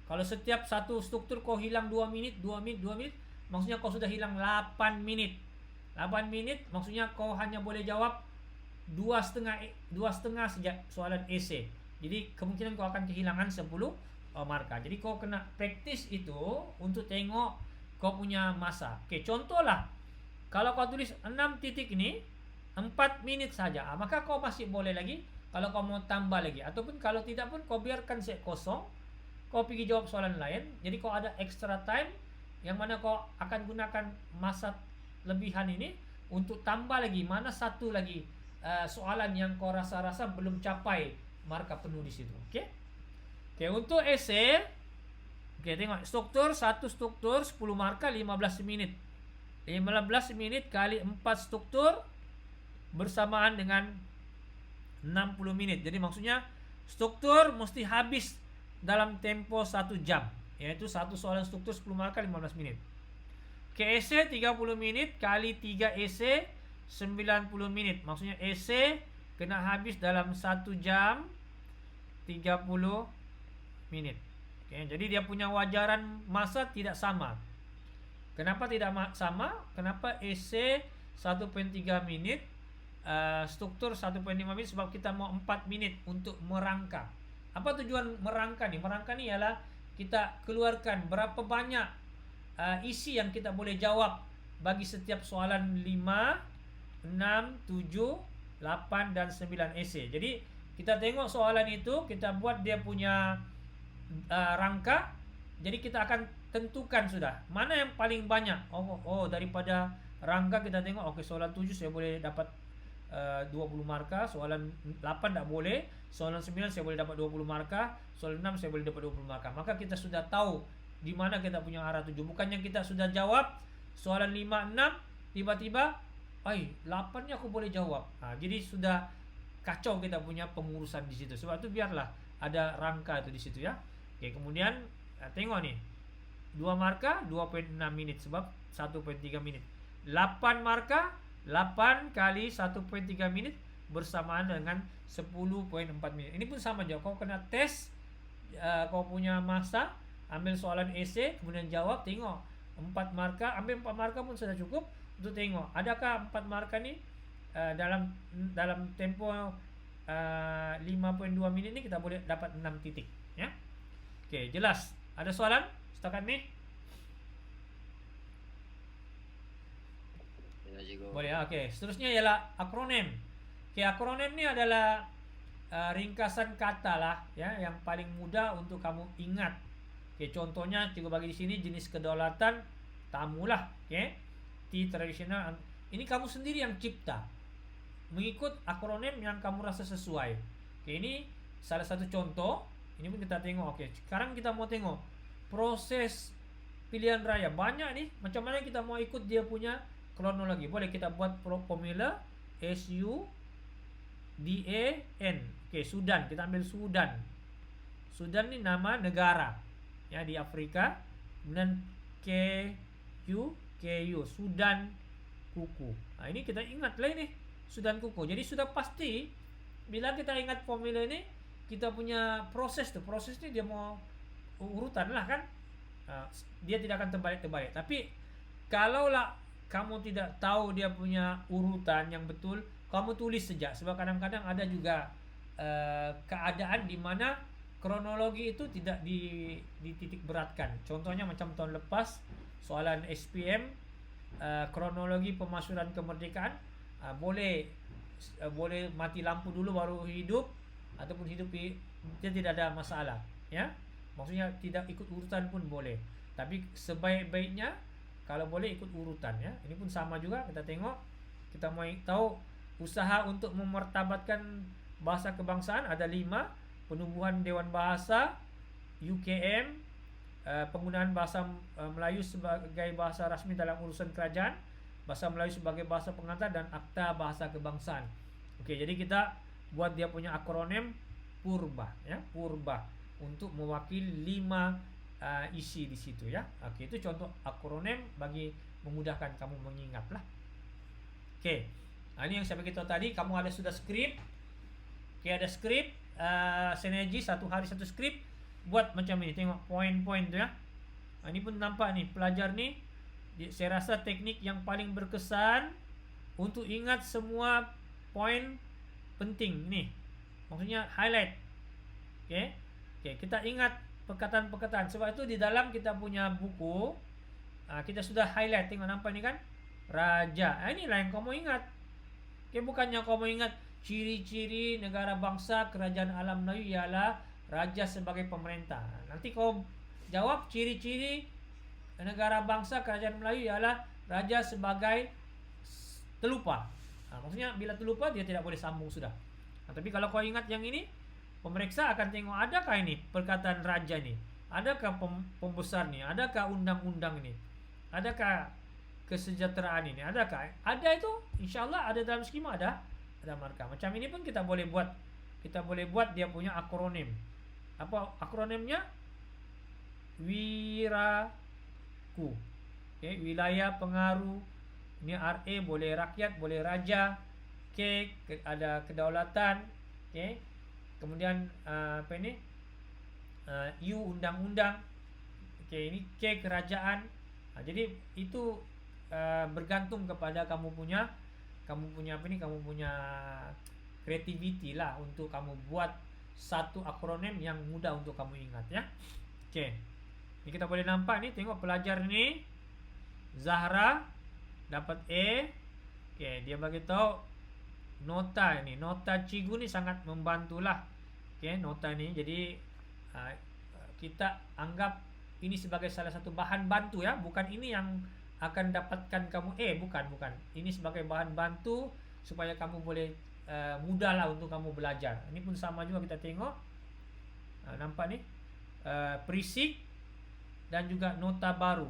kalau setiap satu struktur kau hilang 2 menit, 2 menit, 2 menit, maksudnya kau sudah hilang 8 menit. 8 menit maksudnya kau hanya boleh jawab 2,5 sejak soalan esai. Jadi kemungkinan kau akan kehilangan 10 marka. Jadi kau kena praktis itu untuk tengok kau punya masa. Oke, contohlah kalau kau tulis 6 titik ini 4 menit saja, maka kau masih boleh lagi kalau kau mau tambah lagi, ataupun kalau tidak pun kau biarkan set kosong, kau pergi jawab soalan lain. Jadi kau ada extra time yang mana kau akan gunakan masa lebihan ini untuk tambah lagi mana satu lagi soalan yang kau rasa-rasa belum capai markah penuh di situ. Oke. Oke, untuk esai, oke, tengok satu struktur 10 markah 15 menit. 15 menit kali 4 struktur bersamaan dengan 60 menit. Jadi maksudnya struktur mesti habis dalam tempo 1 jam, yaitu satu soalan struktur 10 markah 15 menit. Oke, esai 30 menit kali 3 esai 90 menit. Maksudnya esai kena habis dalam 1 jam 30 menit. Oke, jadi dia punya wajaran masa tidak sama. Kenapa tidak sama? Kenapa esai 1.3 menit, struktur 1.5 menit? Sebab kita mau 4 menit untuk merangka. Apa tujuan merangka nih? Merangka nih ialah kita keluarkan berapa banyak isi yang kita boleh jawab bagi setiap soalan 5, 6, 7, 8, dan 9 esai. Jadi kita tengok soalan itu, kita buat dia punya rangka. Jadi kita akan tentukan sudah mana yang paling banyak. Daripada rangka kita tengok, oke, soalan 7 saya boleh dapat 20 markah, soalan 8 tak boleh, soalan 9 saya boleh dapat 20 markah, soalan 6 saya boleh dapat 20 markah. Maka kita sudah tahu di mana kita punya arah tuju. Bukannya kita sudah jawab soalan 5, 6, tiba-tiba 8-nya aku boleh jawab. Jadi sudah kacau kita punya pengurusan di situ. Sebab itu biarlah ada rangka itu di situ ya. Oke, kemudian tengok nih. 2 markah 2.6 menit sebab 1.3 menit. 8 markah 8 kali 1.3 menit bersamaan dengan 10.4 menit. Ini pun sama juga. Kau kena tes, kau punya masa, ambil soalan esai, kemudian jawab, tengok 4 markah, ambil 4 markah pun sudah cukup untuk tengok adakah 4 markah ni dalam tempo 5.2 minit ni kita boleh dapat 6 titik ya. Okey, jelas. Ada soalan setakat ni?
Ya, cikgu.
Boleh. Okey, seterusnya ialah akronim. Okey, akronim ni adalah ringkasan kata lah ya, yang paling mudah untuk kamu ingat. Okey, contohnya cikgu bagi di sini jenis kedaulatan tamu lah. Okey. T tradisional. Ini kamu sendiri yang cipta mengikut akronim yang kamu rasa sesuai. Okey, ini salah satu contoh. Ini pun kita tengok. Okey, sekarang kita mau tengok proses pilihan raya. Banyak nih, macam mana kita mau ikut dia punya kronologi. Boleh kita buat formula SUDAN. Okey, Sudan. Kita ambil Sudan. Sudan ni nama negara ya di Afrika. Kemudian KU Sudan kuku. Ini kita ingat lah ini Sudan kuku. Jadi sudah pasti bila kita ingat formula ini, kita punya proses tu. Proses ni dia mau urutan lah kan. Dia tidak akan terbalik-terbalik. Tapi kalaulah kamu tidak tahu dia punya urutan yang betul, kamu tulis saja. Sebab kadang-kadang ada juga keadaan di mana kronologi itu tidak dititik beratkan. Contohnya macam tahun lepas soalan SPM, kronologi pemasyuran kemerdekaan, boleh mati lampu dulu baru hidup, ataupun hidup dia tidak ada masalah ya. Maksudnya tidak ikut urutan pun boleh. Tapi sebaik-baiknya kalau boleh ikut urutan ya. Ini pun sama juga, kita tengok, kita mau tahu usaha untuk memartabatkan bahasa kebangsaan ada 5: penubuhan Dewan Bahasa, UKM, penggunaan bahasa Melayu sebagai bahasa rasmi dalam urusan kerajaan, bahasa Melayu sebagai bahasa pengantar, dan akta bahasa kebangsaan. Okey, jadi kita buat dia punya akronim purba ya, purba, untuk mewakili 5 isi di situ ya. Okey, itu contoh akronim bagi memudahkan kamu mengingatlah. Okey. Ini yang saya beritahu tadi, kamu ada sudah skrip. Okey, ada skrip sinergi 1 hari 1 skrip, buat macam ini, tengok poin-poin tu ya. Ini pun nampak nih, pelajar ni saya rasa teknik yang paling berkesan untuk ingat semua poin penting ni. Maksudnya highlight. Okey. Okey, kita ingat perkataan-perkataan. Sebab itu di dalam kita punya buku kita sudah highlight. Tengok, nampak ni kan? Raja. Inilah yang kamu ingat. Okey, bukannya kamu ingat ciri-ciri negara bangsa kerajaan alam Melayu ialah raja sebagai pemerintah. Nanti kau jawab ciri-ciri negara bangsa kerajaan Melayu ialah raja sebagai, terlupa. Maksudnya bila terlupa dia tidak boleh sambung sudah. Tapi kalau kau ingat yang ini, pemeriksa akan tengok adakah ini perkataan raja nih, adakah pembesar nih, adakah undang-undang ini, adakah kesejahteraan ini, adakah ada itu, insyaallah ada dalam skema, ada markah. Macam ini pun kita boleh buat dia punya akronim. Apa akronimnya? Wiraku. Wilayah pengaruh. Ini RA boleh rakyat, boleh raja. Ada kedaulatan. Kemudian apa ini? U undang-undang. Ini K kerajaan. Jadi itu bergantung kepada kamu punya creativity lah untuk kamu buat satu akronim yang mudah untuk kamu ingat ya. Ini kita boleh nampak nih, tengok pelajar ni Zahra dapat A. Dia bagi tahu nota ini, nota cikgu ni sangat membantulah. Nota ni jadi kita anggap ini sebagai salah satu bahan bantu ya, bukan ini yang akan dapatkan kamu bukan. Ini sebagai bahan bantu supaya kamu boleh mudahlah untuk kamu belajar. Ini pun sama juga, kita tengok. Nampak nih, perisik dan juga nota baru.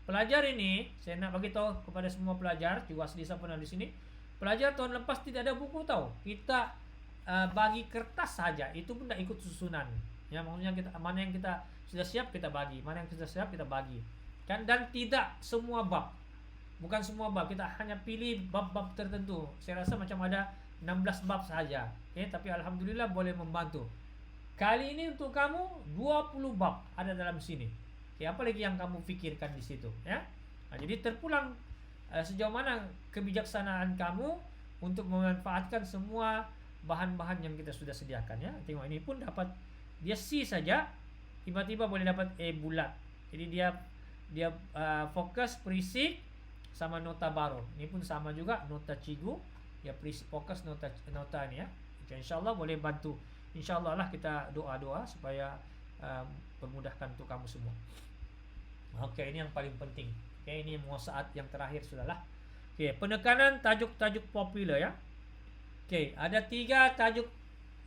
Pelajar ini saya nak bagi tahu kepada semua pelajar, juga Asdisa pun ada di sini. Pelajar tahun lepas tidak ada buku tahu. Kita bagi kertas saja, itu pun tidak ikut susunan. Ya, maksudnya mana yang kita sudah siap kita bagi, mana yang sudah siap kita bagi. Dan tidak semua bab. Bukan semua bab, kita hanya pilih bab-bab tertentu. Saya rasa macam ada 16 bab saja. Tapi alhamdulillah boleh membantu. Kali ini untuk kamu 20 bab ada dalam sini. Apa lagi yang kamu fikirkan di situ ya? Jadi terpulang sejauh mana kebijaksanaan kamu untuk memanfaatkan semua bahan-bahan yang kita sudah sediakan ya. Tengok ini pun dapat dia C saja, tiba-tiba boleh dapat A bulat. Jadi dia fokus perisik sama nota baru. Ini pun sama juga, nota cikgu, dia fokus nota ini ya. Insyaallah boleh bantu. Insyaallah lah kita doa-doa supaya memudahkan untuk kamu semua. Ini yang paling penting. Ini mau saat yang terakhir sudahlah. Penekanan tajuk-tajuk popular ya. Ada 3 tajuk,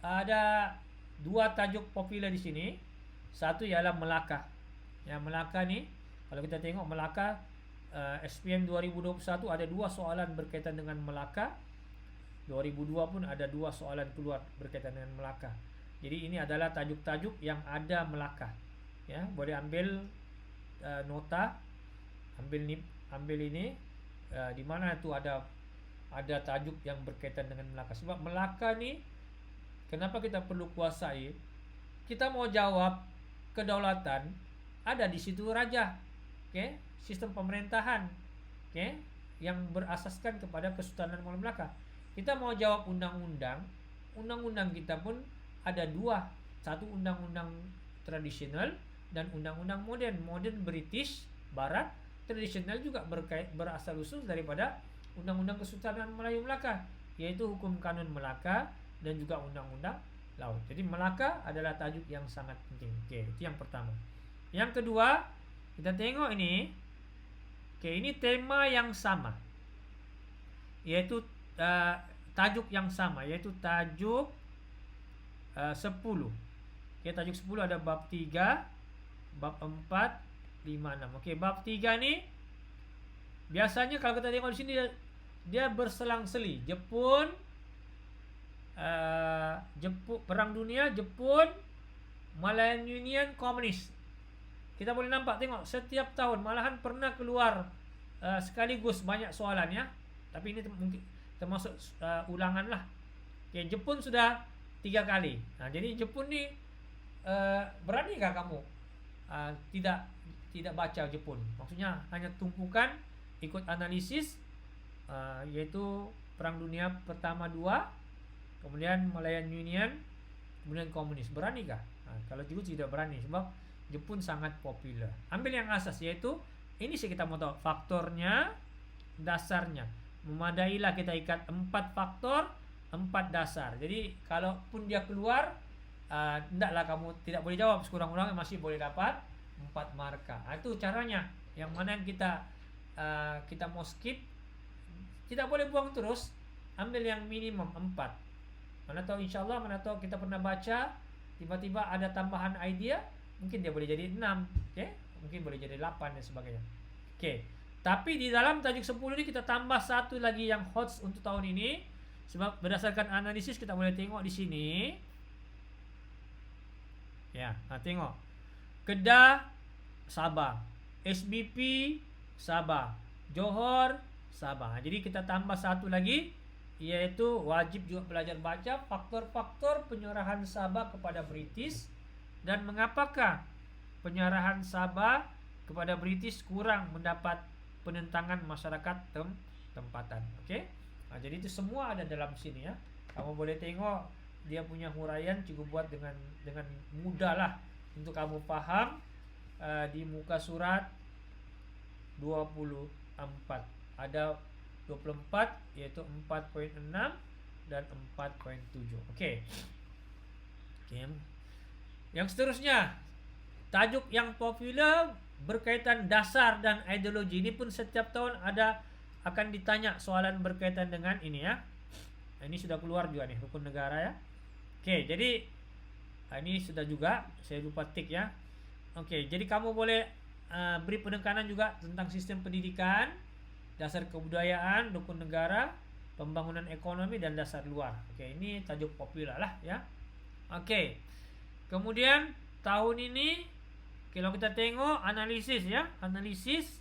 ada 2 tajuk popular di sini. Satu ialah Melaka. Ya, Melaka ni kalau kita tengok Melaka SPM 2021 ada 2 soalan berkaitan dengan Melaka. 2002 pun ada 2 soalan keluar berkaitan dengan Melaka. Jadi ini adalah tajuk-tajuk yang ada Melaka. Ya, boleh ambil nota, ambil ini di mana itu ada tajuk yang berkaitan dengan Melaka. Sebab Melaka ni kenapa kita perlu kuasai? Kita mau jawab kedaulatan, ada di situ raja. Sistem pemerintahan yang berasaskan kepada Kesultanan Mongolia Melaka. Kita mau jawab undang-undang kita pun ada 2. Satu undang-undang tradisional dan undang-undang modern British Barat. Tradisional juga berasal usul daripada undang-undang Kesultanan Melayu Melaka, yaitu hukum kanun Melaka dan juga undang-undang laut. Jadi Melaka adalah tajuk yang sangat penting. Itu yang pertama. Yang kedua, kita tengok ini. Ini tema yang sama, yaitu tajuk yang sama, yaitu tajuk 10. Tajuk 10 ada bab 3, bab 4, 5, 6. Bab 3 ni biasanya kalau kita tengok di sini dia berselang-seli. Jepun, Perang Dunia, Jepun, Malayan Union, komunis. Kita boleh nampak, tengok setiap tahun malahan pernah keluar sekaligus banyak soalan ya. Tapi ini mungkin termasuk ulangan lah. Jepun sudah 3 kali. Jadi Jepun ni beranikah kamu tidak baca Jepun? Maksudnya hanya tumpukan ikut analisis, yaitu Perang Dunia Pertama 2, kemudian Malayan Union, kemudian komunis. Beranikah? Kalau juga tidak berani, sebab Jepun sangat popular. Ambil yang asas, yaitu ini sih kita mau tahu faktornya, dasarnya. Memadailah kita ikat 4 faktor, 4 dasar. Jadi kalaupun dia keluar, hendaklah kamu tidak boleh jawab, sekurang-kurangnya masih boleh dapat 4 markah. Itu caranya. Yang mana yang kita mau skip, tidak boleh buang terus, ambil yang minimum 4. Mana tahu insyaallah, mana tahu kita pernah baca tiba-tiba ada tambahan idea, mungkin dia boleh jadi 6, oke? Mungkin boleh jadi 8 dan sebagainya. Oke. Tapi di dalam tajuk 10 ini kita tambah satu lagi yang hot untuk tahun ini, sebab berdasarkan analisis kita boleh tengok di sini. Ya, tengok. Kedah, Sabah. SBP, Sabah. Johor, Sabah. Jadi kita tambah satu lagi, yaitu wajib juga belajar baca faktor-faktor penyerahan Sabah kepada British dan mengapakah penyerahan Sabah kepada British kurang mendapat penentangan masyarakat tempatan. Okey. Jadi itu semua ada dalam sini ya. Kamu boleh tengok dia punya huraian cikgu buat dengan mudah lah untuk kamu faham. Di muka surat 24 ada 24, yaitu 4.6 dan 4.7. Okey. Yang seterusnya, tajuk yang popular berkaitan dasar dan ideologi. Ini pun setiap tahun akan ditanya soalan berkaitan dengan ini ya. Ini sudah keluar juga nih, rukun negara ya. Okey, jadi ini sudah juga, saya lupa tik ya. Okey, jadi kamu boleh beri penekanan juga tentang sistem pendidikan, dasar kebudayaan, rukun negara, pembangunan ekonomi dan dasar luar. Okey, ini tajuk popular lah ya. Okey. Kemudian tahun ini kalau kita tengok analisis ya, analisis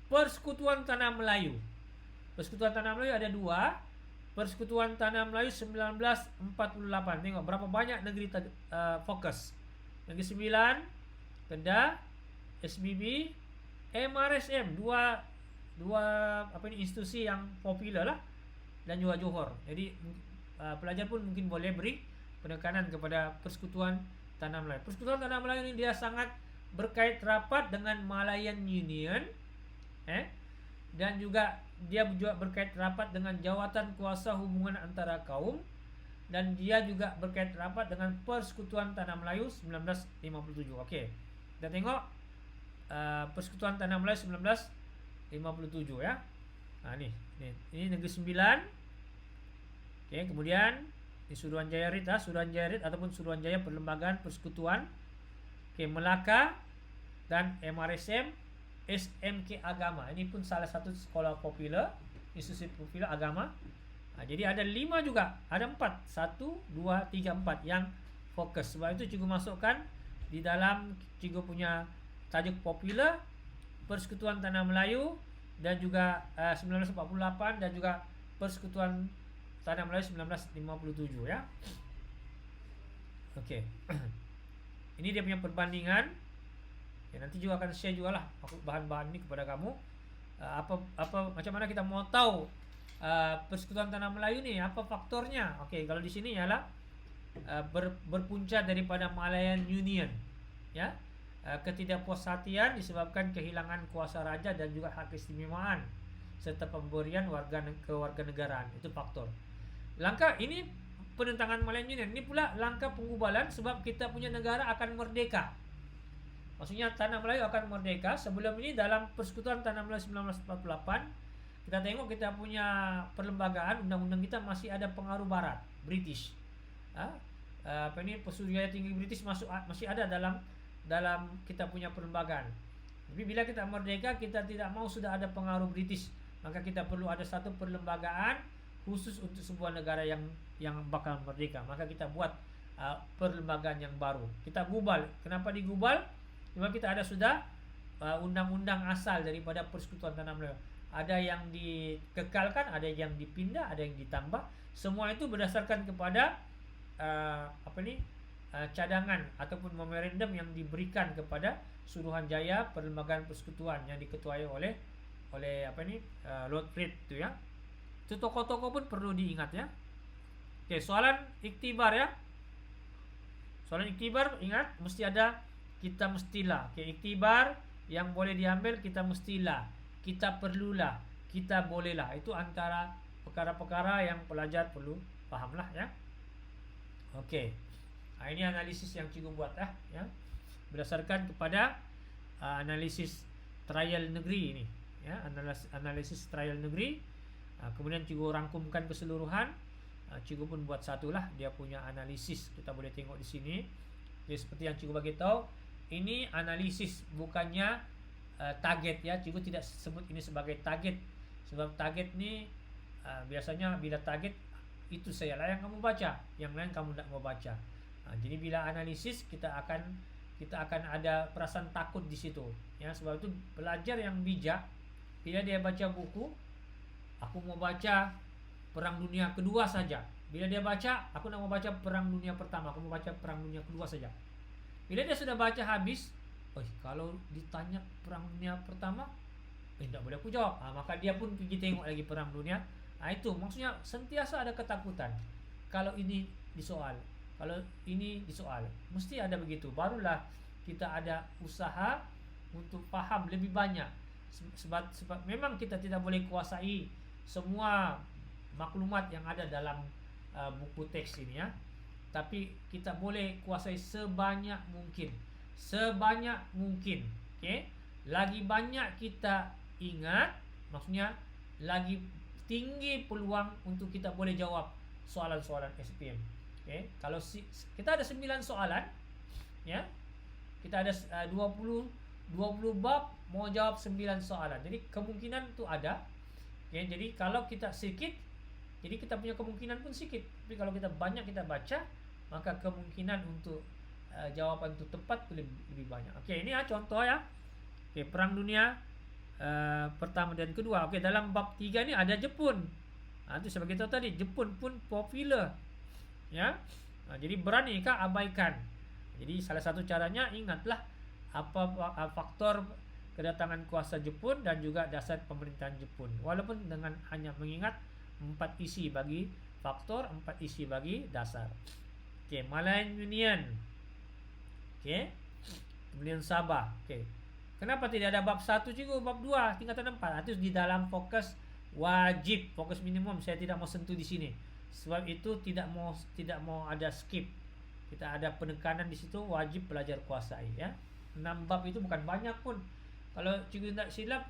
Persekutuan Tanah Melayu. Persekutuan Tanah Melayu ada 2. Persekutuan Tanah Melayu 1948. Tengok berapa banyak negeri fokus. Negeri Sembilan, Kedah, SBB, MRSM, dua institusi yang popular lah, dan juga Johor. Jadi pelajar pun mungkin boleh beri penekanan kepada Persekutuan Tanah Melayu. Persekutuan Tanah Melayu ini dia sangat berkait rapat dengan Malayan Union, dan juga dia berkait rapat dengan jawatan kuasa hubungan antara kaum, dan dia juga berkait rapat dengan Persekutuan Tanah Melayu 1957. Okey. Kita tengok Persekutuan Tanah Melayu 1957 ya. Ini Negeri Sembilan. Okey, kemudian di Suruhanjaya RIT, Suruhanjaya RIT ataupun Suruhanjaya Perlembagaan Persekutuan. Okey, Melaka dan MRSM, SMK Agama. Ini pun salah satu sekolah popular, institusi popular agama. Jadi ada 5 juga, ada 4, 1, 2, 3, 4 yang fokus. Sebab itu cikgu masukkan di dalam cikgu punya tajuk popular, Persekutuan Tanah Melayu dan juga 1948 dan juga Persekutuan Tanah Melayu 1957 ya. Okey. Ini dia punya perbandingan. Ya, nanti juga akan share juga lah bahan-bahan ini kepada kamu. Macam mana kita mau tahu Persekutuan Tanah Melayu ni, apa faktornya? Okey, kalau di sini ialah berpunca daripada Malayan Union, ya. Ketidakpuashatian disebabkan kehilangan kuasa raja dan juga hak keistimewaan serta pemberian kewarganegaraan. Itu faktor. Langkah ini penentangan Malayan Union. Ini pula langkah penggubalan sebab kita punya negara akan merdeka. Maksudnya Tanah Melayu akan merdeka. Sebelum ini dalam Persekutuan Tanah Melayu 1948, kita tengok kita punya perlembagaan, undang-undang kita masih ada pengaruh barat, British. Persuruhan tinggi British masih ada dalam kita punya perlembagaan. Tapi bila kita merdeka, kita tidak mau sudah ada pengaruh British, maka kita perlu ada satu perlembagaan khusus untuk sebuah negara yang bakal merdeka. Maka kita buat perlembagaan yang baru. Kita gubal. Kenapa digubal? Sebab kita ada sudah undang-undang asal daripada Persekutuan Tanah Melayu. Ada yang dikekalkan, ada yang dipindah, ada yang ditambah. Semua itu berdasarkan kepada cadangan ataupun memorandum yang diberikan kepada Suruhanjaya Perlembagaan Persekutuan yang diketuai oleh Lord Reid itu ya. Itu tokoh-tokoh pun perlu diingat ya. Okey, soalan iktibar ya. Soalan iktibar ingat mesti ada kita mestilah. Okey, iktibar yang boleh diambil kita mestilah, kita perlulah, kita bolehlah. Itu antara perkara-perkara yang pelajar perlu fahamlah ya. Okey. Ini analisis yang cikgu buat ya. Berdasarkan kepada analisis trial negeri ini ya, analisis trial negeri. Kemudian cikgu rangkumkan keseluruhan. Cikgu pun buat satulah dia punya analisis, kita boleh tengok di sini. Jadi seperti yang cikgu bagi tahu, ini analisis bukannya target ya. Cikgu tidak sebut ini sebagai target, sebab target ni biasanya bila target itu sajalah yang kamu baca, yang lain kamu tidak mau baca. Jadi bila analisis kita akan ada perasaan takut di situ ya. Sebab itu pelajar yang bijak, bila dia baca buku, aku mau baca Perang Dunia Kedua saja. Bila dia baca, aku nak mau baca Perang Dunia Pertama, aku mau baca Perang Dunia Kedua saja. Bila dia sudah baca habis, kalau ditanya Perang Dunia Pertama, tidak boleh aku jawab. Maka dia pun pergi tengok lagi Perang Dunia. Itu maksudnya sentiasa ada ketakutan. Kalau ini disoal, kalau ini disoal, mesti ada begitu. Barulah kita ada usaha untuk faham lebih banyak. Sebab memang kita tidak boleh kuasai semua maklumat yang ada dalam buku teks ini ya. Tapi kita boleh kuasai sebanyak mungkin. Sebanyak mungkin. Okey. Lagi banyak kita ingat, maksudnya lagi tinggi peluang untuk kita boleh jawab soalan-soalan SPM. Okey. Kalau kita ada 9 soalan ya. Kita ada 20 bab, mau jawab 9 soalan. Jadi kemungkinan itu ada. Okay, jadi kalau kita sedikit, jadi kita punya kemungkinan pun sedikit. Tapi kalau kita banyak kita baca, maka kemungkinan untuk jawapan itu tepat lebih banyak. Okey, ini contoh ya. Okey, Perang Dunia Pertama dan Kedua. Okey, dalam bab 3 ni ada Jepun. Itu sebagai tahu tadi, Jepun pun popular. Ya. Jadi beranikah abaikan? Jadi salah satu caranya ingatlah apa faktor kedatangan kuasa Jepun dan juga dasar pemerintahan Jepun. Walaupun dengan hanya mengingat 4 isi bagi faktor, 4 isi bagi dasar. Okey, Malayan Union. Okey. Kemudian Sabah. Okey. Kenapa tidak ada bab 1 cikgu, bab 2 tingkatan 4? Itu di dalam fokus wajib, fokus minimum. Saya tidak mau sentuh di sini. Sebab itu tidak mau ada skip. Kita ada penekanan di situ, wajib pelajar kuasai ya. 6 bab itu bukan banyak pun. Kalau cikgu tak silap,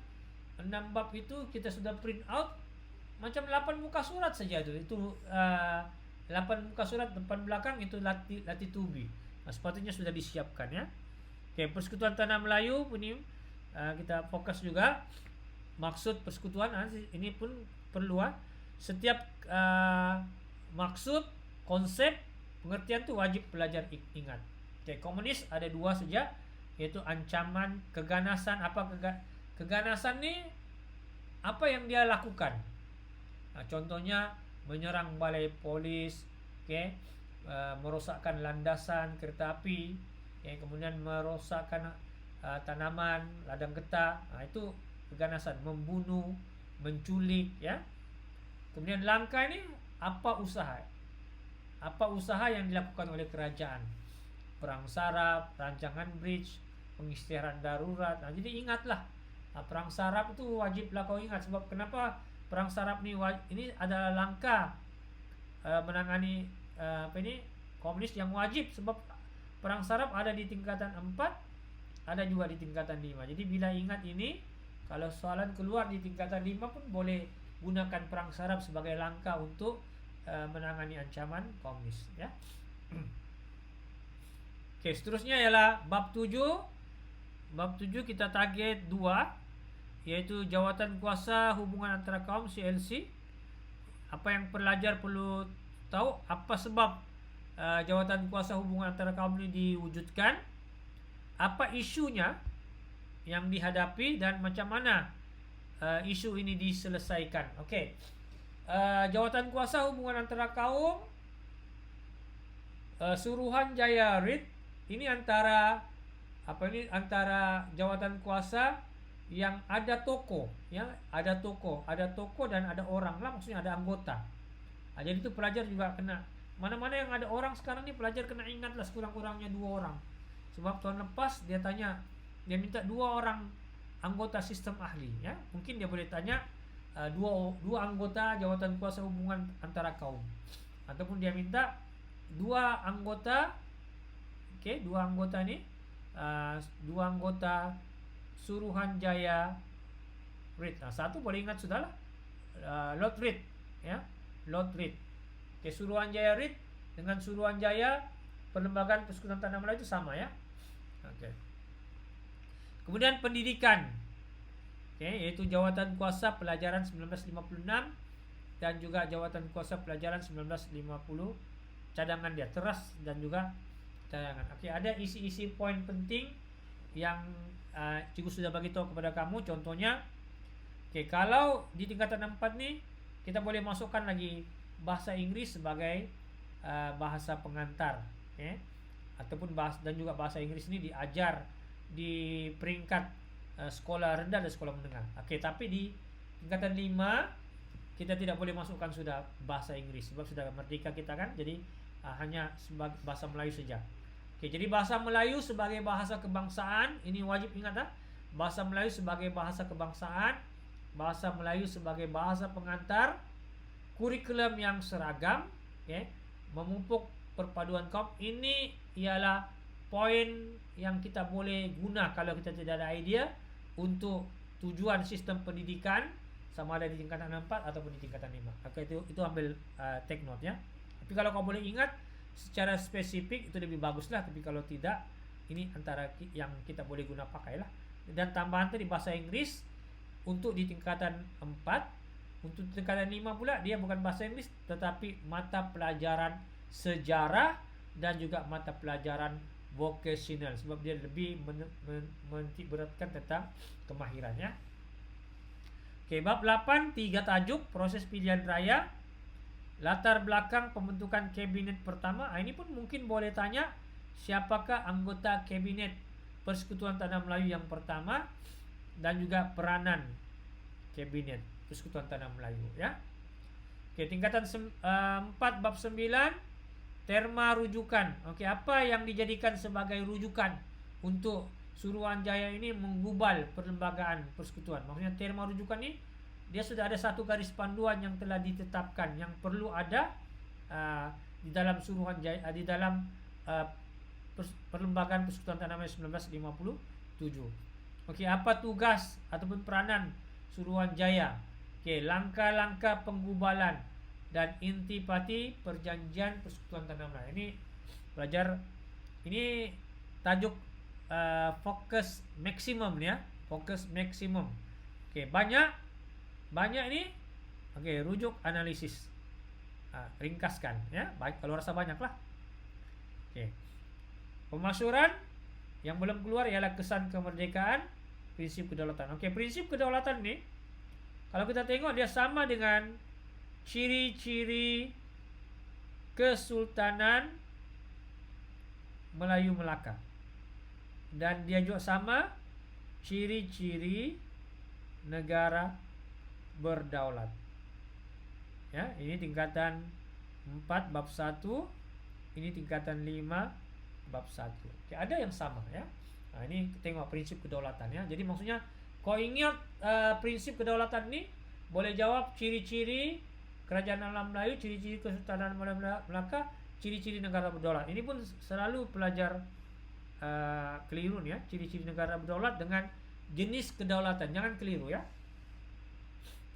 6 bab itu kita sudah print out macam 8 muka surat saja tu. Itu 8 muka surat depan belakang itu latih tubi. Sepatutnya sudah disiapkan ya. Okey, Persekutuan Tanah Melayu ini kita fokus juga. Maksud persekutuan ini pun perlu setiap maksud, konsep, pengertian tu wajib pelajar ingat. Okey, komunis ada 2 saja, iaitu ancaman, keganasan. Apa keganasan ni? Apa yang dia lakukan? Contohnya menyerang balai polis, okey, merosakkan landasan kereta api, okay, kemudian merosakkan tanaman, ladang getah. Itu keganasan, membunuh, menculik ya. Kemudian langkah ini apa usaha? Apa usaha yang dilakukan oleh kerajaan? Perang saraf, rancangan bridge, pengisytiharan darurat. Jadi ingatlah, perang saraf itu wajiblah kau ingat. Sebab kenapa perang saraf ini adalah langkah menangani komunis yang wajib. Sebab perang saraf ada di tingkatan 4, ada juga di tingkatan 5. Jadi bila ingat ini, kalau soalan keluar di tingkatan 5 pun boleh gunakan perang saraf sebagai langkah untuk menangani ancaman komunis ya. Okey, seterusnya ialah bab 7. Bab 7 kita target 2, iaitu jawatan kuasa hubungan antara kaum, CLC. Apa yang pelajar perlu tahu, apa sebab jawatan kuasa hubungan antara kaum ini diwujudkan, apa isunya yang dihadapi dan macam mana isu ini diselesaikan. Okey. Jawatan kuasa hubungan antara kaum, Suruhanjaya Writ ini antara jawatan kuasa yang ada tokoh ya, ada tokoh dan ada orang lah, maksudnya ada anggota. Jadi itu pelajar juga kena, mana-mana yang ada orang sekarang ni pelajar kena ingatlah sekurang-kurangnya 2 orang. Sebab tahun lepas dia minta 2 orang anggota sistem ahli ya. Mungkin dia boleh tanya dua anggota jawatan kuasa hubungan antara kaum, ataupun dia minta 2 anggota. Okey, 2 anggota ni 2 anggota Suruhanjaya
read. Nah, satu boleh ingat sudahlah. Load read, ya. Load read. Oke, Suruhanjaya read dengan Suruhanjaya Perlembagaan Persekutuan Tanah Melayu itu sama, ya. Oke. Kemudian pendidikan. Oke, yaitu Jawatan Kuasa Pelajaran 1956 dan juga Jawatan Kuasa Pelajaran 1950, cadangan dia teras dan juga cadangan. Oke, ada isi-isi poin penting yang cikgu sudah bagi tahu kepada kamu. Contohnya, oke, kalau di tingkatan 4 nih kita boleh masukkan lagi bahasa Inggris sebagai bahasa pengantar, oke. Ataupun dan juga bahasa Inggris ini diajar di peringkat sekolah rendah dan sekolah menengah. Oke, tapi di tingkatan 5 kita tidak boleh masukkan sudah bahasa Inggris sebab sudah merdeka kita kan. Jadi hanya sebagai bahasa Melayu saja. Oke, jadi bahasa Melayu sebagai bahasa kebangsaan, ini wajib ingat, bahasa Melayu sebagai bahasa kebangsaan, bahasa Melayu sebagai bahasa pengantar, kurikulum yang seragam, okay, memupuk perpaduan kaum. Ini ialah poin yang kita boleh guna kalau kita tidak ada idea untuk tujuan sistem pendidikan, sama ada di tingkatan 4 ataupun di tingkatan 5. Oke, itu ambil take note, ya. Tapi kalau kau boleh ingat secara spesifik itu lebih baguslah. Tapi kalau tidak, ini antara yang kita boleh guna pakailah. Dan tambahan tadi bahasa Inggris untuk di tingkatan 4. Untuk tingkatan 5 pula dia bukan bahasa Inggris tetapi mata pelajaran sejarah dan juga mata pelajaran vocational, sebab dia lebih menitik beratkan tentang kemahirannya. Oke, bab 8, 3 tajuk, proses pilihan raya, latar belakang pembentukan kabinet pertama. Ini pun mungkin boleh tanya, siapakah anggota kabinet Persekutuan Tanah Melayu yang pertama dan juga peranan kabinet Persekutuan Tanah Melayu, ya. Oke, tingkatan 4 bab 9, terma rujukan. Oke, apa yang dijadikan sebagai rujukan untuk Suruhanjaya ini menggubal perlembagaan persekutuan? Maksudnya terma rujukan ini dia sudah ada satu garis panduan yang telah ditetapkan yang perlu ada di dalam Suruhanjaya, di dalam perlembagaan Persekutuan Tanah Melayu 1957. Oke, apa tugas ataupun peranan Suruhanjaya? Oke, langkah-langkah penggubalan dan intipati perjanjian Persekutuan Tanah Melayu. Ini belajar, ini tajuk fokus maksimum, ya. Fokus maksimum. Oke, banyak ini. Oke, rujuk analisis. Ringkaskan, ya. Baik, kalau rasa banyak lah. Oke. Pemasyuran yang belum keluar ialah kesan kemerdekaan, prinsip kedaulatan. Oke, prinsip kedaulatan ini kalau kita tengok dia sama dengan ciri-ciri Kesultanan Melayu Melaka. Dan dia juga sama ciri-ciri negara berdaulat. Ya, ini tingkatan 4 bab 1, ini tingkatan 5 bab 1. Oke, ada yang sama, ya. Nah, ini tengok prinsip kedaulatan, ya. Jadi maksudnya kau ingat prinsip kedaulatan ini boleh jawab ciri-ciri Kerajaan Alam Melayu, ciri-ciri Kesultanan Melayu Melaka, ciri-ciri negara berdaulat. Ini pun selalu pelajar keliru, ya. Ciri-ciri negara berdaulat dengan jenis kedaulatan, jangan keliru, ya.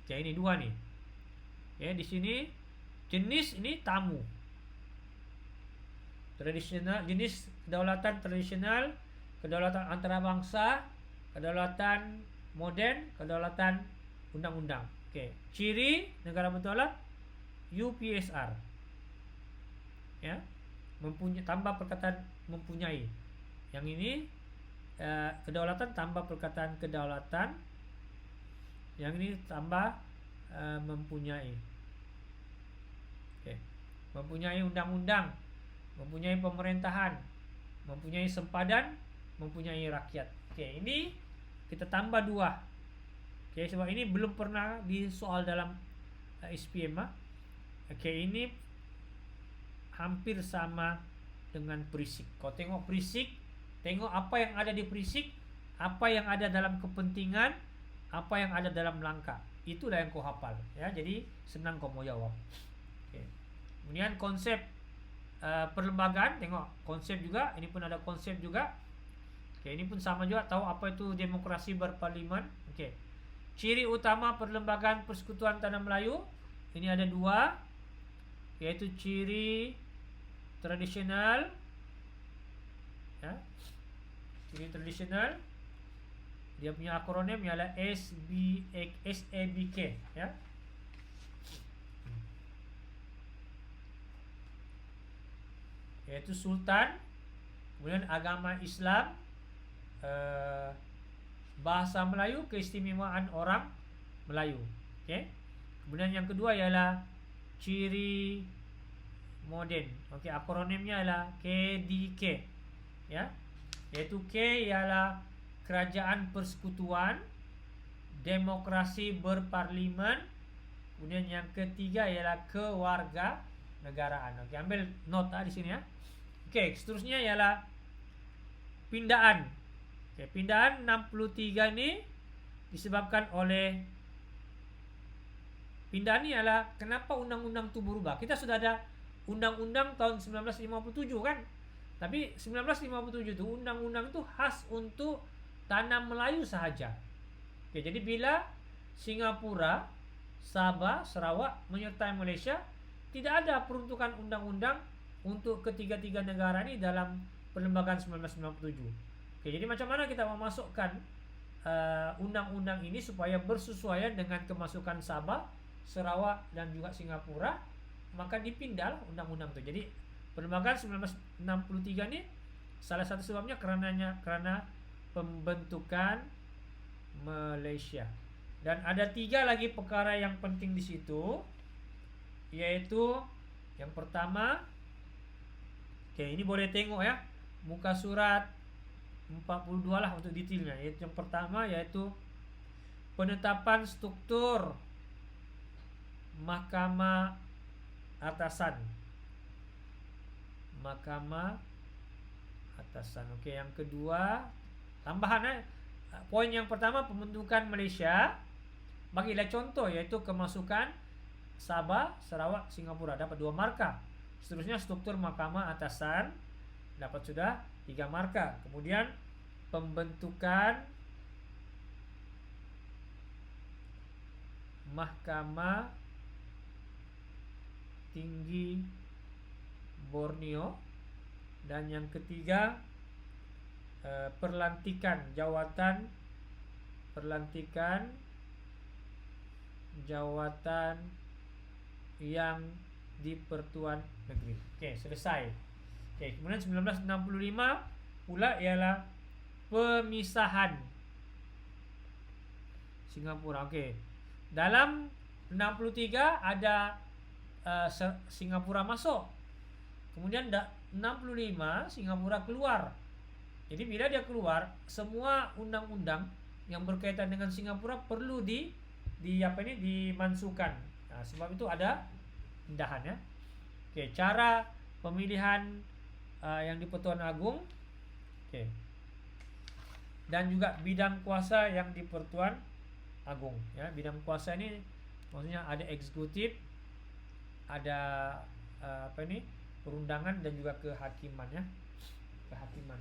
Oke, ini dua nih. Ya, di sini jenis ini tamu. Tradisional, jenis kedaulatan tradisional, kedaulatan antarabangsa, kedaulatan modern, kedaulatan undang-undang. Oke, ciri negara berdaulat UPSR. Ya. Mempunyai, tambah perkataan mempunyai. Yang ini kedaulatan tambah perkataan kedaulatan. Yang ini tambah mempunyai. Oke. Mempunyai undang-undang, mempunyai pemerintahan, mempunyai sempadan, mempunyai rakyat. Oke, ini kita tambah 2. Oke, sebab ini belum pernah disoal dalam SPM. Oke, ini hampir sama dengan Prisik. Kau tengok Prisik, tengok apa yang ada di Prisik, apa yang ada dalam kepentingan, apa yang ada dalam langkah. Itulah yang kau hafal, ya. Jadi senang kau mau jawab. Oke. Kemudian konsep perlembagaan, tengok konsep juga. Ini pun ada konsep juga. Oke, ini pun sama juga, tahu apa itu demokrasi berparlimen. Oke. Ciri utama Perlembagaan Persekutuan Tanah Melayu ini ada dua, yaitu ciri tradisional, ya, ciri tradisional. Dia punya akronim ialah SABK, ya. Yaitu Sultan, kemudian agama Islam, bahasa Melayu, keistimewaan orang Melayu. Okey. Kemudian yang kedua ialah ciri moden. Okey, akronimnya ialah KDK. Ya. Yaitu K ialah kerajaan persekutuan, demokrasi berparlimen, kemudian yang ketiga ialah kewarga negaraan. Okey, ambil nota di sini ya. Okey, seterusnya ialah pindaan. Okey, pindaan 63 ini disebabkan oleh pindaan ini adalah kenapa undang-undang itu berubah. Kita sudah ada undang-undang tahun 1957 kan. Tapi 1957 itu undang-undang itu khas untuk tanah Melayu sahaja. Okey, jadi bila Singapura, Sabah, Sarawak menyertai Malaysia, tidak ada peruntukan undang-undang untuk ketiga-tiga negara ini dalam Perlembagaan 1997. Okey, jadi macam mana kita memasukkan undang-undang ini supaya bersesuaian dengan kemasukan Sabah, Sarawak dan juga Singapura, maka dipindahlah undang-undang itu. Jadi Perlembagaan 1963 ini salah satu sebabnya kerana pembentukan Malaysia. Dan ada 3 lagi perkara yang penting di situ, yaitu yang pertama, okey, ini boleh tengok ya, muka surat 42 lah untuk detailnya. Yaitu yang pertama yaitu penetapan struktur Mahkamah Atasan. Mahkamah Atasan. Okey, yang kedua, tambahan poin yang pertama pembentukan Malaysia. Bagilah contoh yaitu kemasukan Sabah, Sarawak, Singapura dapat 2 markah. Seterusnya struktur Mahkamah Atasan dapat sudah 3 markah. Kemudian pembentukan Mahkamah Tinggi Borneo. Dan yang ketiga, pelantikan jawatan yang di Pertuan Negeri. Okey, selesai. Okey, kemudian 1965 pula ialah pemisahan Singapura. Okey. Dalam 63 ada Singapura masuk. Kemudian 65 Singapura keluar. Jadi bila dia keluar, semua undang-undang yang berkaitan dengan Singapura perlu dimansuhkan. Nah, sebab itu ada pindahan ya. Okey, cara pemilihan yang di Pertuan Agong. Okey. Dan juga bidang kuasa yang di Pertuan Agong ya. Bidang kuasa ini maksudnya ada eksekutif, ada perundangan dan juga kehakiman ya. Kehakiman.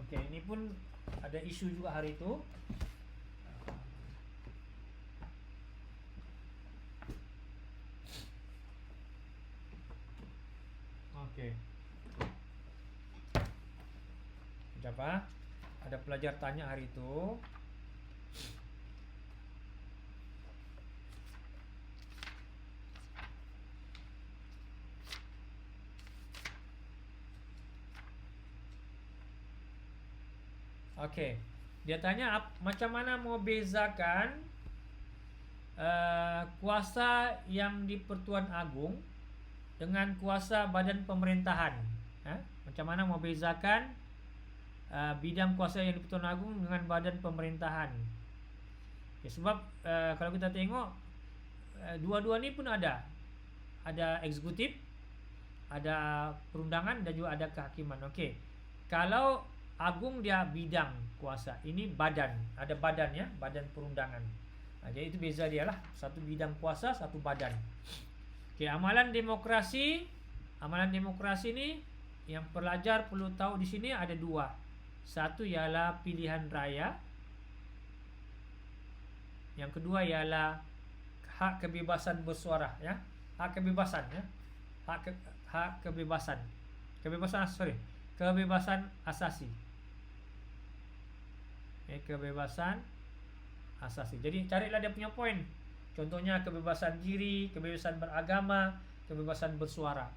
Okey, ini pun ada isu juga hari itu. Okey. Apa? Ada pelajar tanya hari itu. Okey. Dia tanya macam mana mau bezakan kuasa yang di Pertuan Agong dengan kuasa badan pemerintahan. Macam mana mau bezakan bidang kuasa yang di Pertuan Agong dengan badan pemerintahan. Okay, sebab kalau kita tengok dua-dua ni pun ada eksekutif, ada perundangan dan juga ada kehakiman. Okey. Kalau Agung dia bidang kuasa, ini badan, ada badan ya, badan perundangan. Jadi itu beza dia lah, satu bidang kuasa, satu badan. Okey, amalan demokrasi ni yang pelajar perlu tahu di sini ada 2. Satu ialah pilihan raya. Yang kedua ialah hak kebebasan bersuara, ya. Hak kebebasan, ya. Hak kebebasan. Kebebasan asasi. Kebebasan asasi. Jadi carilah dia punya poin. Contohnya kebebasan diri, kebebasan beragama, kebebasan bersuara.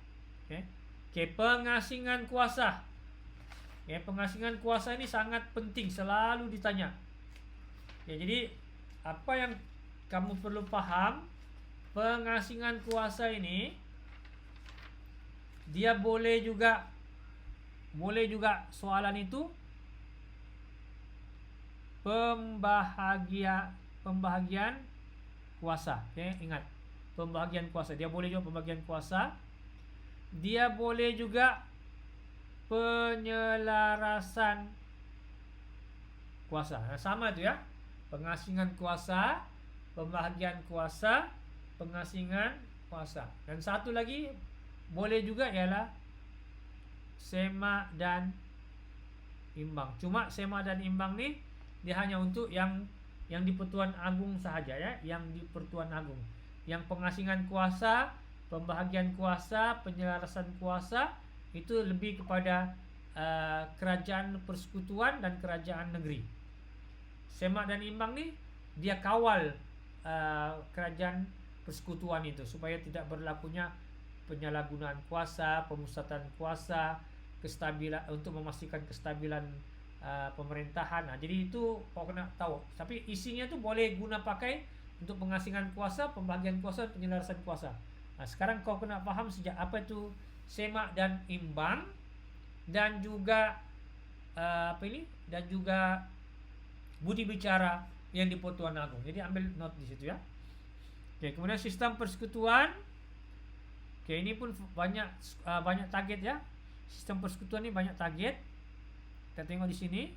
Pengasingan kuasa. Pengasingan kuasa ini sangat penting, selalu ditanya. Jadi apa yang kamu perlu paham, pengasingan kuasa ini dia boleh juga soalan itu pembahagian kuasa. Ingat, pembahagian kuasa. Dia boleh juga pembagian kuasa. Dia boleh juga penyelarasan kuasa. Sama itu, ya. Pengasingan kuasa, pembahagian kuasa, pengasingan kuasa. Dan satu lagi boleh juga ialah sema dan imbang. Cuma sema dan imbang nih dia hanya untuk yang di Pertuan Agung sahaja, ya, yang di Pertuan Agung. Yang pengasingan kuasa, pembahagian kuasa, penyelarasan kuasa itu lebih kepada kerajaan persekutuan dan kerajaan negeri. Sema dan imbang nih dia kawal kerajaan persekutuan itu supaya tidak berlakunya penyalahgunaan kuasa, pemusatan kuasa, kestabilan untuk memastikan kestabilan pemerintahan. Jadi itu kau kena tahu. Tapi isinya tuh boleh guna pakai untuk pengasingan kuasa, pembagian kuasa, penyelarasan kuasa. Sekarang kau kena paham sejak apa itu sema dan imbang, dan juga dan juga budi bicara yang di Pertuan Agung. Jadi ambil note di situ, ya. Kemudian sistem persekutuan. Ini pun banyak target, ya. Sistem persekutuan ini banyak target. Kita tengok di sini.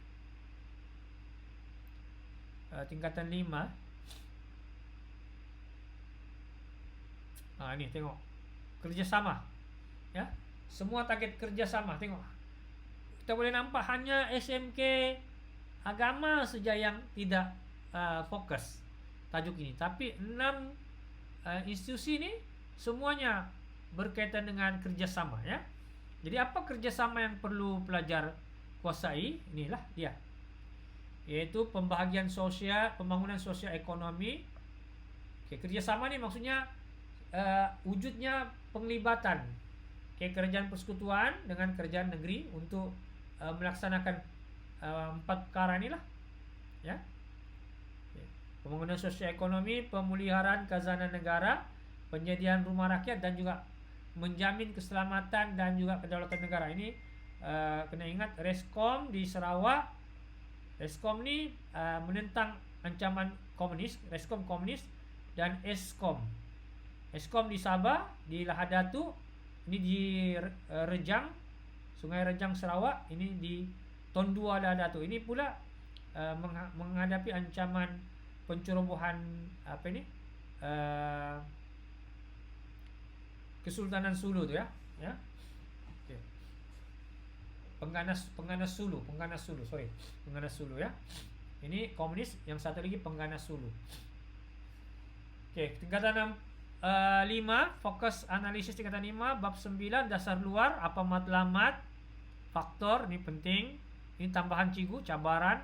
Tingkatan 5. Ini tengok. Kerjasama. Ya. Semua target kerjasama. Tengok. Kita boleh nampak hanya SMK agama saja yang tidak fokus tajuk ini. Tapi 6 institusi ini semuanya berkaitan dengan kerjasama, ya. Jadi apa kerjasama yang perlu pelajar kuasai? Inilah dia, yaitu pembahagian sosial, pembangunan sosial ekonomi. Kerjasama ini maksudnya wujudnya penglibatan kerajaan persekutuan dengan kerajaan negeri untuk melaksanakan 4 perkara inilah, ya. Pembangunan sosial ekonomi, pemeliharaan khazanah negara, penyediaan rumah rakyat, dan juga menjamin keselamatan dan juga kedaulatan negara. Ini kena ingat, Reskom di Sarawak. Reskom ni menentang ancaman komunis, Reskom komunis, dan Eskom. Eskom di Sabah, di Lahadatu, ini di Rejang, Sungai Rejang Sarawak, ini di Tondua Lahadatu. Ini pula menghadapi ancaman pencerobohan Kesultanan Sulu tu, ya. Pengganas Sulu, ya. Ini komunis, yang satu lagi Pengganas Sulu. Tingkatan 5, fokus analisis tingkatan 5, bab 9, dasar luar, apa matlamat, faktor, ini penting. Ini tambahan cikgu, cabaran.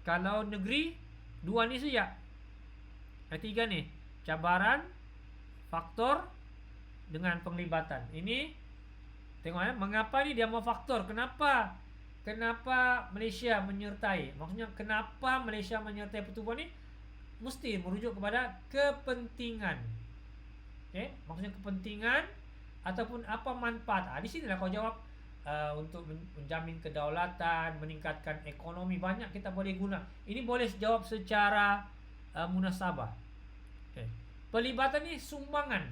Kalau negeri 2 ni saja. 3 ni, cabaran, faktor dengan penglibatan. Ini tengok, ya, mengapa ni dia mau faktor? Kenapa Malaysia menyertai? Maksudnya kenapa Malaysia menyertai pertubuhan ni? Mesti merujuk kepada kepentingan. Maksudnya kepentingan ataupun apa manfaat. Di sinilah kau jawab. Untuk menjamin kedaulatan, meningkatkan ekonomi, banyak kita boleh guna. Ini boleh jawab secara munasabah. Pelibatan ni sumbangan.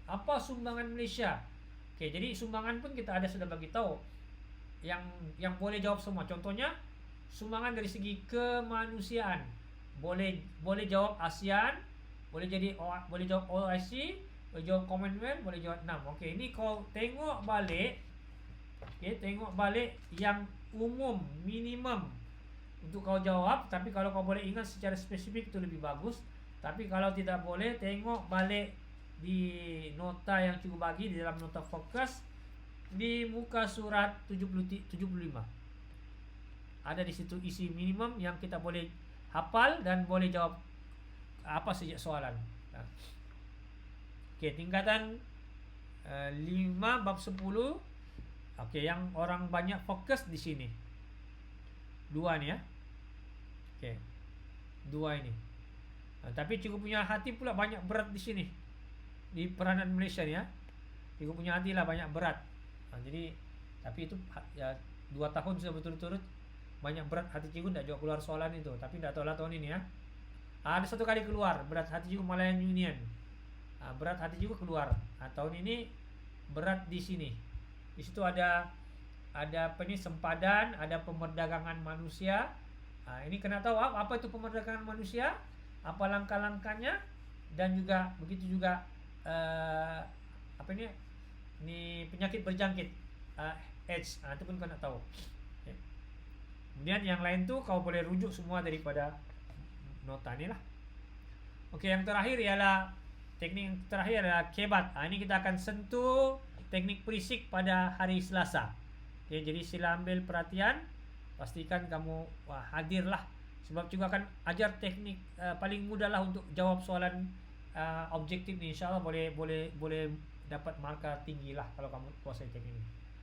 Apa sumbangan Malaysia? Jadi sumbangan pun kita ada sudah bagi tahu. Yang boleh jawab semua. Contohnya sumbangan dari segi kemanusiaan. Boleh jawab ASEAN, boleh jawab OIC, boleh jawab Commonwealth, boleh jawab 6. Ini kau tengok balik. Tengok balik yang umum, minimum untuk kau jawab, tapi kalau kau boleh ingat secara spesifik itu lebih bagus. Tapi kalau tidak boleh, tengok balik di nota yang cikgu bagi di dalam nota fokus di muka surat 75. Ada di situ isi minimum yang kita boleh hafal dan boleh jawab apa saja soalan. Nah. Oke, tingkatan 5 bab 10. Oke, yang orang banyak fokus di sini. 2 nih ya. Oke. 2 ini. Nah, tapi cikgu punya hati pula banyak berat di sini. Di peranan Malaysia nih ya. Cikgu punya hati lah banyak berat. Nah, jadi tapi itu ya 2 tahun sudah betul-betul banyak berat hati cikgu tidak jawab keluar soalan itu. Tapi tidak tahu lah tahun ini ya. Ada 1 kali keluar berat hati cikgu Malayan Union. Berat hati cikgu keluar. Tahun ini berat di sini. Di situ ada apa ini sempadan, ada pemerdagangan manusia. Ini kena tahu apa itu pemerdagangan manusia, apa langkah-langkahnya, dan juga begitu juga apa ini penyakit berjangkit AIDS, itu pun kena tahu. Okay. Kemudian yang lain tuh kau boleh rujuk semua daripada nota ini lah. Oke, yang terakhir ialah teknik yang terakhir adalah kebat. Ini kita akan sentuh teknik perisik pada hari Selasa. Oke, jadi sila ambil perhatian, pastikan kamu hadirlah, sebab juga akan ajar teknik paling mudah lah untuk jawab soalan objektif ni. InsyaAllah boleh dapat markah tinggi lah kalau kamu kuasai teknik ini.